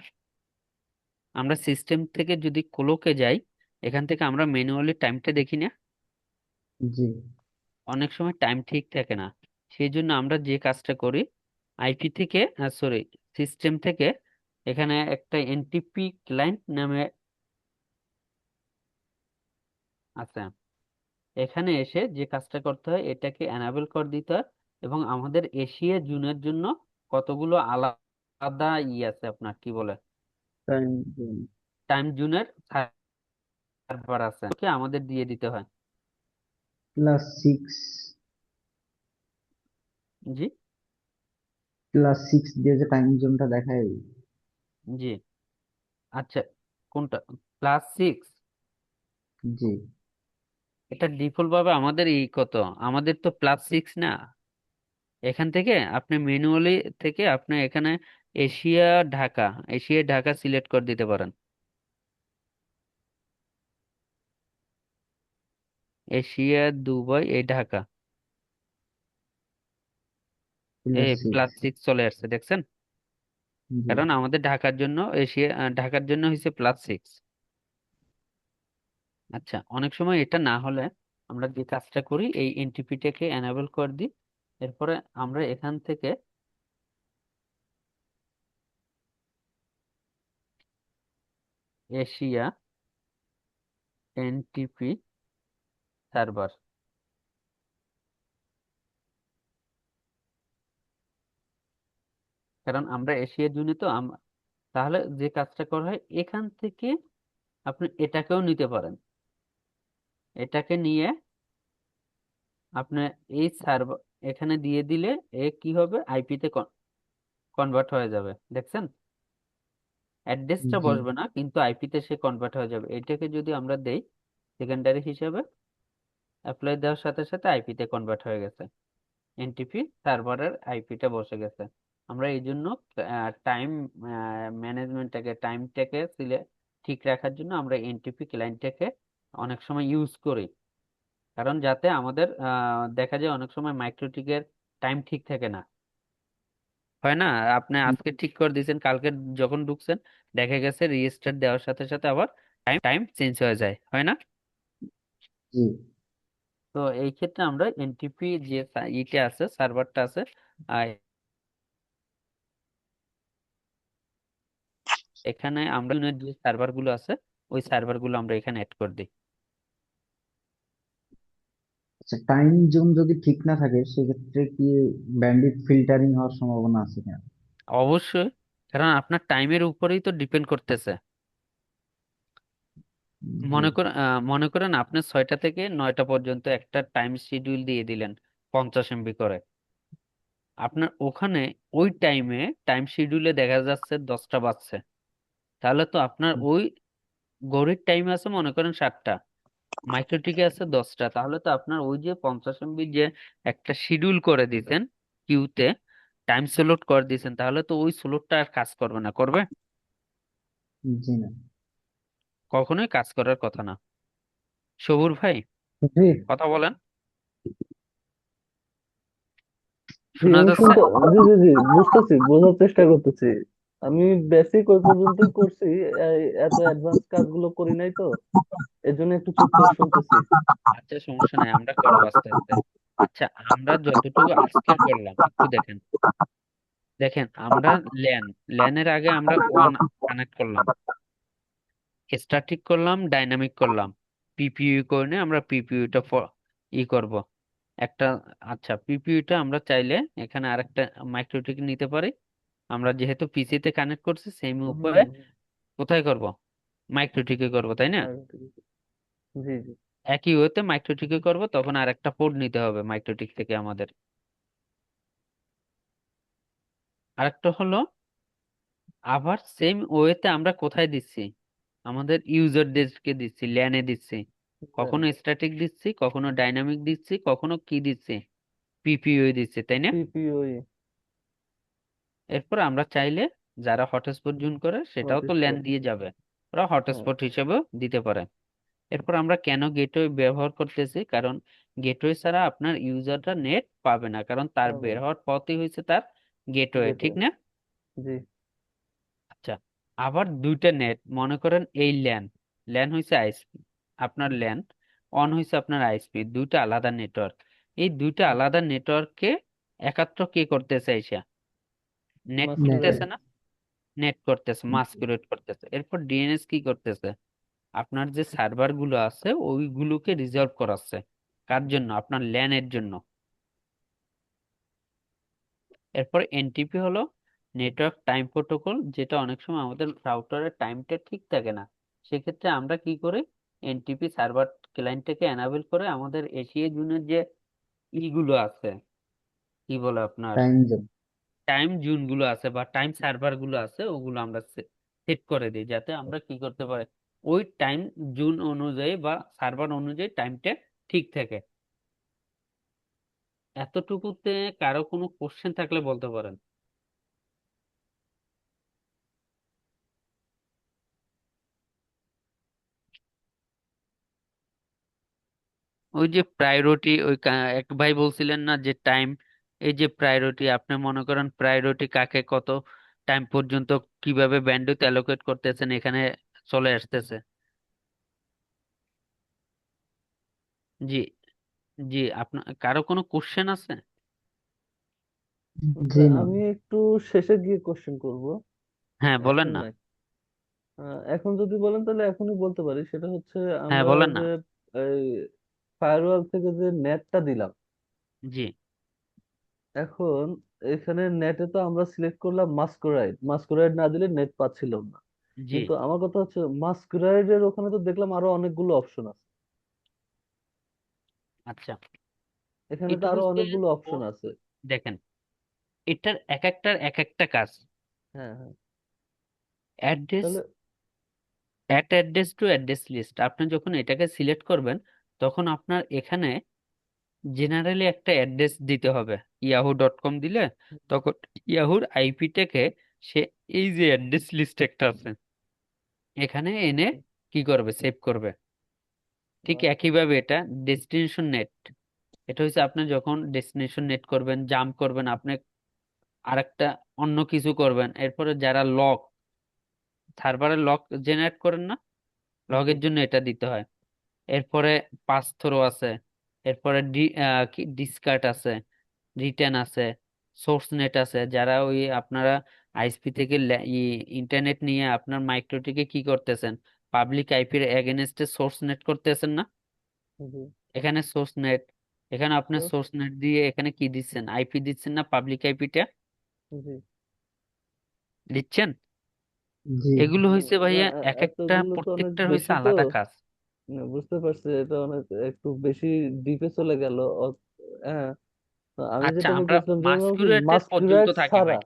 আমরা সিস্টেম থেকে যদি ক্লকে যাই, এখান থেকে আমরা ম্যানুয়ালি টাইমটা দেখি না, জি অনেক সময় টাইম ঠিক থাকে না। সেই জন্য আমরা যে কাজটা করি, আইপি থেকে, সরি, সিস্টেম থেকে এখানে একটা এনটিপি ক্লায়েন্ট নামে আছে, এখানে এসে যে কাজটা করতে হয় এটাকে এনাবেল করে দিতে হয়। এবং আমাদের এশিয়া জুনের জন্য কতগুলো আলাদা আছে, আপনার কি বলে, টাইম জোন। টাইম জুনের সার্ভার আছে, কি আমাদের দিয়ে দিতে হয়। +6, জি, +6 দিয়ে যে টাইম জোনটা দেখায়। জি, আচ্ছা, কোনটা +6? জি এটা ডিফল্ট ভাবে আমাদের কত, আমাদের তো +6 না। এখান থেকে আপনি ম্যানুয়ালি থেকে আপনি এখানে Asia Dhaka, Asia Dhaka select করে দিতে পারেন। এশিয়া দুবাই এই ঢাকা, এই +6। +6 চলে আসছে, দেখছেন? জি কারণ আমাদের ঢাকার জন্য এশিয়া, ঢাকার জন্য হয়েছে +6। আচ্ছা, অনেক সময় এটা না হলে আমরা যে কাজটা করি, এই এনটিপিটাকে এনাবেল করে দিই। এরপরে আমরা এখান থেকে এশিয়া এনটিপি সার্ভার, কারণ আমরা এশিয়া জুনে তো তাহলে যে কাজটা করা হয় এখান থেকে আপনি এটাকেও নিতে পারেন। এটাকে নিয়ে আপনি এই সার্ভার এখানে দিয়ে দিলে এ কি হবে, আইপিতে কনভার্ট হয়ে যাবে, দেখছেন? অ্যাড্রেসটা জি বসবে না, কিন্তু আইপিতে সে কনভার্ট হয়ে যাবে। এটাকে যদি আমরা দেই সেকেন্ডারি হিসেবে, অ্যাপ্লাই দেওয়ার সাথে সাথে আইপিতে কনভার্ট হয়ে গেছে, এনটিপি সার্ভারের আইপিটা বসে গেছে। আমরা এই জন্য টাইম ম্যানেজমেন্টটাকে, টাইমটাকে ঠিক রাখার জন্য আমরা এনটিপি ক্লায়েন্টটাকে অনেক সময় ইউজ করি। কারণ যাতে আমাদের দেখা যায় অনেক সময় মাইক্রোটিকের টাইম ঠিক থাকে না, হয় না? আপনি আজকে ঠিক করে দিয়েছেন, কালকে যখন ঢুকছেন দেখা গেছে রেজিস্টার দেওয়ার সাথে সাথে আবার টাইম চেঞ্জ হয়ে যায়, হয় না? জি তো এই ক্ষেত্রে আমরা এনটিপি যে ইটা আছে, সার্ভারটা আছে, আর এখানে আমরা যে সার্ভার গুলো আছে ওই সার্ভার গুলো আমরা এখানে অ্যাড করে দিই। আচ্ছা, টাইম জোন যদি ঠিক না থাকে সেক্ষেত্রে কি ব্যান্ডউইথ ফিল্টারিং হওয়ার সম্ভাবনা আছে কিনা? অবশ্যই, কারণ আপনার টাইমের উপরেই তো ডিপেন্ড করতেছে। জি মনে করেন আপনি 6টা থেকে 9টা পর্যন্ত একটা টাইম শিডিউল দিয়ে দিলেন 50 MB করে। আপনার ওখানে ওই টাইম শিডিউলে দেখা যাচ্ছে 10টা বাজছে, তাহলে তো আপনার ওই ঘড়ির টাইম আছে মনে করেন 7টা, মাইক্রোটিকে আছে 10টা, তাহলে তো আপনার ওই যে 50 MB যে একটা শিডিউল করে দিয়েছেন কিউতে, টাইম স্লট করে দিয়েছেন, তাহলে তো ওই স্লটটা আর কাজ করবে না, করবে? জি না। কখনোই কাজ করার কথা না। সবুর ভাই, জি কথা বলেন, জি, শোনা আমি যাচ্ছে? শুনতে, জি জি জি, বুঝতেছি, বোঝার চেষ্টা করতেছি। আমি বেসিক ওই পর্যন্তই করছি, এত অ্যাডভান্স কাজগুলো করি নাই তো, এর জন্য একটু চুপ করে শুনতেছি। আচ্ছা, সমস্যা নাই, আমরা করবো আস্তে আস্তে। আচ্ছা, আমরা যতটুকু আজকে করলাম একটু দেখেন। দেখেন, আমরা ল্যানের আগে আমরা ওয়ান কানেক্ট করলাম, স্ট্যাটিক করলাম, ডাইনামিক করলাম, পিপিইউ করে নিয়ে আমরা পিপিইউটা করব একটা। আচ্ছা, পিপিইউটা আমরা চাইলে এখানে আরেকটা মাইক্রোটিক নিতে পারি। আমরা যেহেতু পিসিতে কানেক্ট করছি সেম হুম, উপায়ে কোথায় করব, মাইক্রোটিকে করব, তাই না? জি জি। একই ওয়েতে মাইক্রোটিকে করব, তখন আরেকটা পোর্ট নিতে হবে মাইক্রোটিক থেকে আমাদের। আরেকটা হলো, আবার সেম ওয়েতে আমরা কোথায় দিচ্ছি, আমাদের ইউজারদেরকে দিচ্ছি, ল্যানে দিচ্ছি। কখনো স্ট্যাটিক দিচ্ছি, কখনো ডাইনামিক দিচ্ছি, কখনো কি দিচ্ছি, পিপিইউ দিচ্ছি, তাই না? পিপিওই এরপর আমরা চাইলে যারা হটস্পট জুন করে সেটাও তো ল্যান হটস্পট। দিয়ে যাবে, ওরা হ্যাঁ হটস্পট হিসেবেও দিতে পারে। এরপর আমরা কেন গেটওয়ে ব্যবহার করতেছি, কারণ গেটওয়ে ছাড়া আপনার ইউজাররা নেট পাবে না, কারণ তার পাবে বের না। হওয়ার পথই হয়েছে তার গেটওয়ে, ঠিক গেটওয়ে। না? জি। আচ্ছা, আবার দুইটা নেট মনে করেন, এই ল্যান, ল্যান হয়েছে আইএসপি, আপনার হুম, ল্যান অন হয়েছে আপনার আইএসপি, দুইটা আলাদা নেটওয়ার্ক। এই দুইটা হুম। আলাদা নেটওয়ার্ককে একাত্র কে করতেছে এসে? নেট নেটে। করতেছে মাস্কুরাইড। না? নেট করতেছে, মাস্কুরেট করতেছে। এরপর ডিএনএস কি করতেছে? আপনার যে সার্ভার গুলো আছে ওইগুলোকে রিজলভ করাচ্ছে। কার জন্য? আপনার ল্যানের জন্য। এরপর এনটিপি হলো নেটওয়ার্ক টাইম প্রোটোকল, যেটা অনেক সময় আমাদের রাউটারের টাইমটা ঠিক থাকে না, সেক্ষেত্রে আমরা কি করি, এনটিপি সার্ভার ক্লায়েন্টটাকে এনাবেল করে আমাদের এশিয়া জুনের যে ইগুলো আছে, কি বলে আপনার টাইম জোন। টাইম জোন গুলো আছে বা টাইম সার্ভার গুলো আছে, ওগুলো আমরা সেট করে দিই, যাতে আমরা কি করতে পারি, ওই টাইম জোন অনুযায়ী বা সার্ভার অনুযায়ী টাইমটা ঠিক থাকে। এতটুকুতে কারো কোনো কোশ্চেন থাকলে বলতে পারেন। ওই যে প্রায়োরিটি, এক ভাই বলছিলেন না যে টাইম, এই যে প্রায়োরিটি, আপনি মনে করেন প্রায়োরিটি কাকে কত টাইম পর্যন্ত কিভাবে ব্যান্ডউইথ অ্যালোকেট করতেছেন, এখানে চলে আসতেছে। জি, জি, আপনার কারো কোনো কোশ্চেন আছে? আচ্ছা, জি না। আমি একটু শেষে গিয়ে কোশ্চেন করব, হ্যাঁ, বলেন এখন না। নাই। এখন যদি বলেন তাহলে এখনই বলতে পারি। সেটা হচ্ছে, হ্যাঁ, আমরা বলেন না। যে এই ফায়ারওয়াল থেকে যে নেটটা দিলাম, জি, এখন এখানে নেটে তো আমরা সিলেক্ট করলাম মাস্কুরাইড, মাস্কুরাইড না দিলে নেট পাচ্ছিল না। জি, কিন্তু আমার কথা হচ্ছে, মাস্কুরাইডের ওখানে তো দেখলাম আরো অনেকগুলো অপশন আছে। আচ্ছা, এখানে তো এটা আরো হচ্ছে অনেকগুলো অপশন ওর- আছে। দেখেন, এটার এক একটার এক একটা কাজ। হ্যাঁ, হ্যাঁ। অ্যাড্রেস, তাহলে অ্যাড্রেস টু অ্যাড্রেস লিস্ট, আপনি যখন এটাকে সিলেক্ট করবেন, তখন আপনার এখানে জেনারেলি একটা অ্যাড্রেস দিতে হবে। yahoo.com দিলে তখন ইয়াহুর আইপিটাকে সে এই যে অ্যাড্রেস লিস্ট একটা আছে এখানে এনে কি করবে, সেভ করবে। ঠিক আচ্ছা, একইভাবে এটা ডেস্টিনেশন নেট, এটা হচ্ছে আপনি যখন ডেস্টিনেশন নেট করবেন, জাম্প করবেন, আপনি আরেকটা অন্য কিছু করবেন, এরপরে যারা লগ, সার্ভারে লগ জেনারেট করেন না, জি, লগের জন্য এটা দিতে হয়। এরপরে পাস থ্রো আছে, এরপরে কি ডিসকার্ট আছে, রিটেন আছে, সোর্স নেট আছে, যারা ওই আপনারা আইএসপি থেকে ইন্টারনেট নিয়ে আপনার মাইক্রোটিকে কি করতেছেন, পাবলিক আইপির এগেনস্টে সোর্স নেট করতেছেন না, জি, এখানে সোর্স নেট, এখানে আপনি তো, সোর্স নেট দিয়ে এখানে কি দিচ্ছেন, আইপি দিচ্ছেন না, পাবলিক আইপিটা জি। দিচ্ছেন। জি। এগুলো হয়েছে না, ভাইয়া এক একটা এতগুলো তো অনেক প্রত্যেকটার হয়েছে বেশি তো। আলাদা কাজ। না, বুঝতে পারছি, এটা অনেক একটু বেশি ডিপে চলে গেল। হ্যাঁ, তো আমি আচ্ছা, যেটা আমরা বলতেছিলাম, যেমন কি মাস্কুরেটের পর্যন্ত মাস্কুরাইড থাকি ছাড়া। ভাই।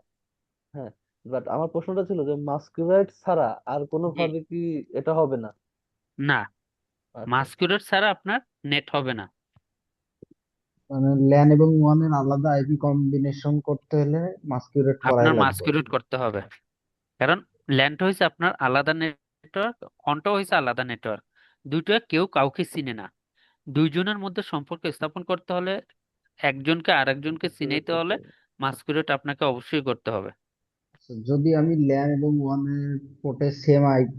হ্যাঁ, বাট আমার প্রশ্নটা ছিল যে মাস্কুরাইড ছাড়া আর কোনো জি, ভাবে কি এটা হবে না? না, আচ্ছা, আচ্ছা। মাস্কুরেট ছাড়া আপনার নেট হবে না। মানে ল্যান এবং ওয়ানের আলাদা আইপি কম্বিনেশন করতে হলে মাস্কুরেট করাই আপনার লাগবে। মাস্কুরেট করতে হবে, কারণ ল্যান্ড হয়েছে আপনার আলাদা নেটওয়ার্ক, অনটা হয়েছে আলাদা নেটওয়ার্ক, দুইটা কেউ কাউকে চিনে না। দুইজনের মধ্যে সম্পর্ক স্থাপন করতে হলে, একজনকে আরেকজনকে মাস্কুরেট চিনাইতে করতে হলে হবে। মাস্কুরেট আপনাকে অবশ্যই করতে হবে। যদি আমি ল্যান এবং ওয়ানের পোর্টে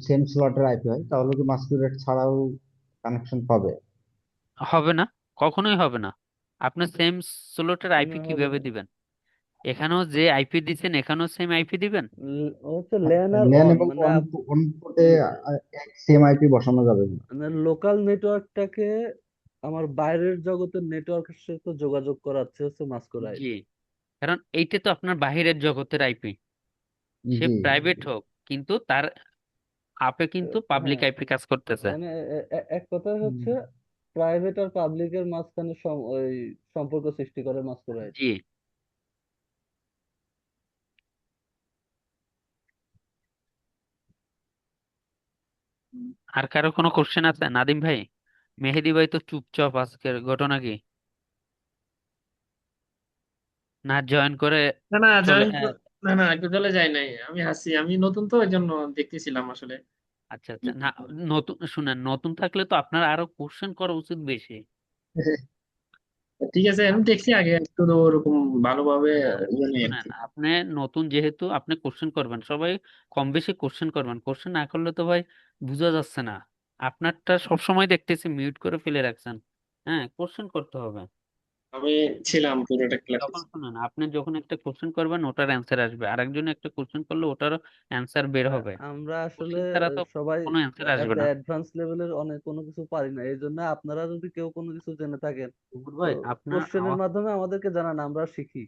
সেম স্লটের আইপি হয়, তাহলে কি মাস্কুরেট ছাড়াও কানেকশন পাবে? হবে না, কখনোই হবে না। আপনি সেম স্লটের আইপি না, হবে কিভাবে না। দিবেন? এখানেও যে আইপি দিচ্ছেন এখানেও সেম আইপি দিবেন? ও হচ্ছে ল্যান আর ল্যান অন, এবং মানে ওয়ান ওয়ান পোর্টে সেম আইপি বসানো যাবে না। মানে লোকাল নেটওয়ার্কটাকে আমার বাইরের জগতের নেটওয়ার্কের সাথে যোগাযোগ করাচ্ছে হচ্ছে মাস্কুরাইড। জি, কারণ এইটা তো আপনার বাহিরের জগতের আইপি, সে জি। প্রাইভেট হোক কিন্তু তার আপে কিন্তু পাবলিক হ্যাঁ, আইপি কাজ করতেছে। মানে এক কথায় হুম। হচ্ছে প্রাইভেট আর পাবলিকের মাঝখানে ওই সম্পর্ক সৃষ্টি করে মাস্কুরাইড। জি, আর কারো কোনো কোশ্চেন আছে নাদিম ভাই? মেহেদি ভাই তো চুপচাপ, আজকের ঘটনা কি? না জয়েন করে না না চলে না না একটু চলে যায় নাই, আমি হাসি, আমি নতুন তো এই জন্য দেখতেছিলাম আসলে। আচ্ছা আচ্ছা, না নতুন শুনেন, নতুন থাকলে তো আপনার আরো কোশ্চেন করা উচিত বেশি। ঠিক আছে, আমি দেখছি আগে একটু তো ওরকম ভালোভাবে ইয়ে নেই আর শুনেন, কি। আপনি নতুন যেহেতু আপনি কোশ্চেন করবেন, সবাই কম বেশি কোশ্চেন করবেন, কোশ্চেন না করলে তো ভাই বোঝা যাচ্ছে না। আপনারটা সবসময় দেখতেছি মিউট করে ফেলে রাখছেন। হ্যাঁ, কোশ্চেন করতে হবে। আমি ছিলাম পুরোটা ক্লাসে। যখন শুনুন, আপনি যখন একটা কোশ্চেন করবেন ওটার অ্যান্সার আসবে, আরেকজন একটা কোশ্চেন করলে ওটারও অ্যান্সার বের হবে। আমরা আসলে কোশ্চেন ছাড়া তো সবাই কোনো অ্যান্সার এত আসবে না। অ্যাডভান্স লেভেলের অনেক কোনো কিছু পারি না, এই জন্য আপনারা যদি কেউ কোনো কিছু জেনে থাকেন সুবুর তো ভাই আপনার কোশ্চেনের আওয়াজ। মাধ্যমে আমাদেরকে জানান, আমরা শিখি।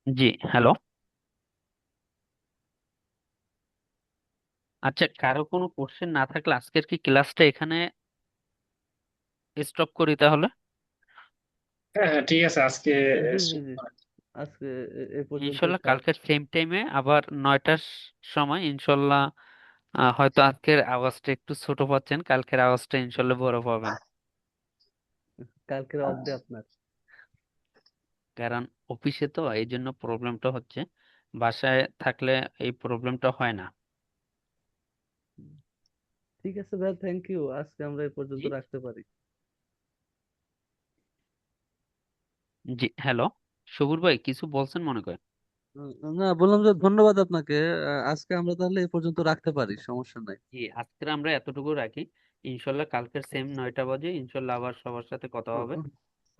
জি, হ্যালো। আচ্ছা, কারো কোনো কোশ্চেন না থাকলে আজকের কি ক্লাসটা এখানে স্টপ করি তাহলে? হ্যাঁ হ্যাঁ, ঠিক আছে আজকে। জি জি জি, আজকে এই পর্যন্তই ইনশাল্লাহ থাক। কালকে সেম টাইমে আবার 9টার সময় ইনশাল্লাহ। হয়তো আজকের আওয়াজটা একটু ছোট পাচ্ছেন, কালকের আওয়াজটা ইনশাল্লাহ বড় পাবেন। কালকের অফ ডে আপনার। কারণ অফিসে তো এই জন্য প্রবলেমটা হচ্ছে, বাসায় থাকলে এই প্রবলেমটা হয় না। ঠিক আছে ভাই, থ্যাংক ইউ, আজকে আমরা এই পর্যন্ত জি রাখতে পারি। জি, হ্যালো। সবুর ভাই কিছু বলছেন মনে করেন? না, বললাম যে ধন্যবাদ আপনাকে। আজকে আমরা তাহলে এই পর্যন্ত রাখতে পারি, সমস্যা নাই। জি, আজকে আমরা এতটুকু রাখি। ইনশাল্লাহ কালকের সেম 9টা বাজে ইনশাল্লাহ আবার সবার সাথে কথা হবে।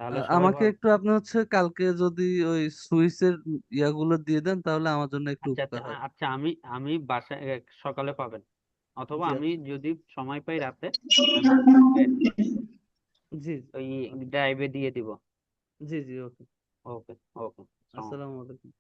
তাহলে সবাই আমাকে ভালো। একটু আপনি হচ্ছে কালকে যদি ওই সুইচের ইয়াগুলো দিয়ে দেন তাহলে আমার জন্য একটু আচ্ছা আচ্ছা উপকার হয়। আচ্ছা, আমি আমি বাসায় সকালে পাবেন, অথবা জি আমি আচ্ছা। যদি সময় পাই রাতে আমি আপনাকে জি ওই ড্রাইভে দিয়ে দিব। জি জি, ওকে। ওকে ওকে। আসসালামু আলাইকুম।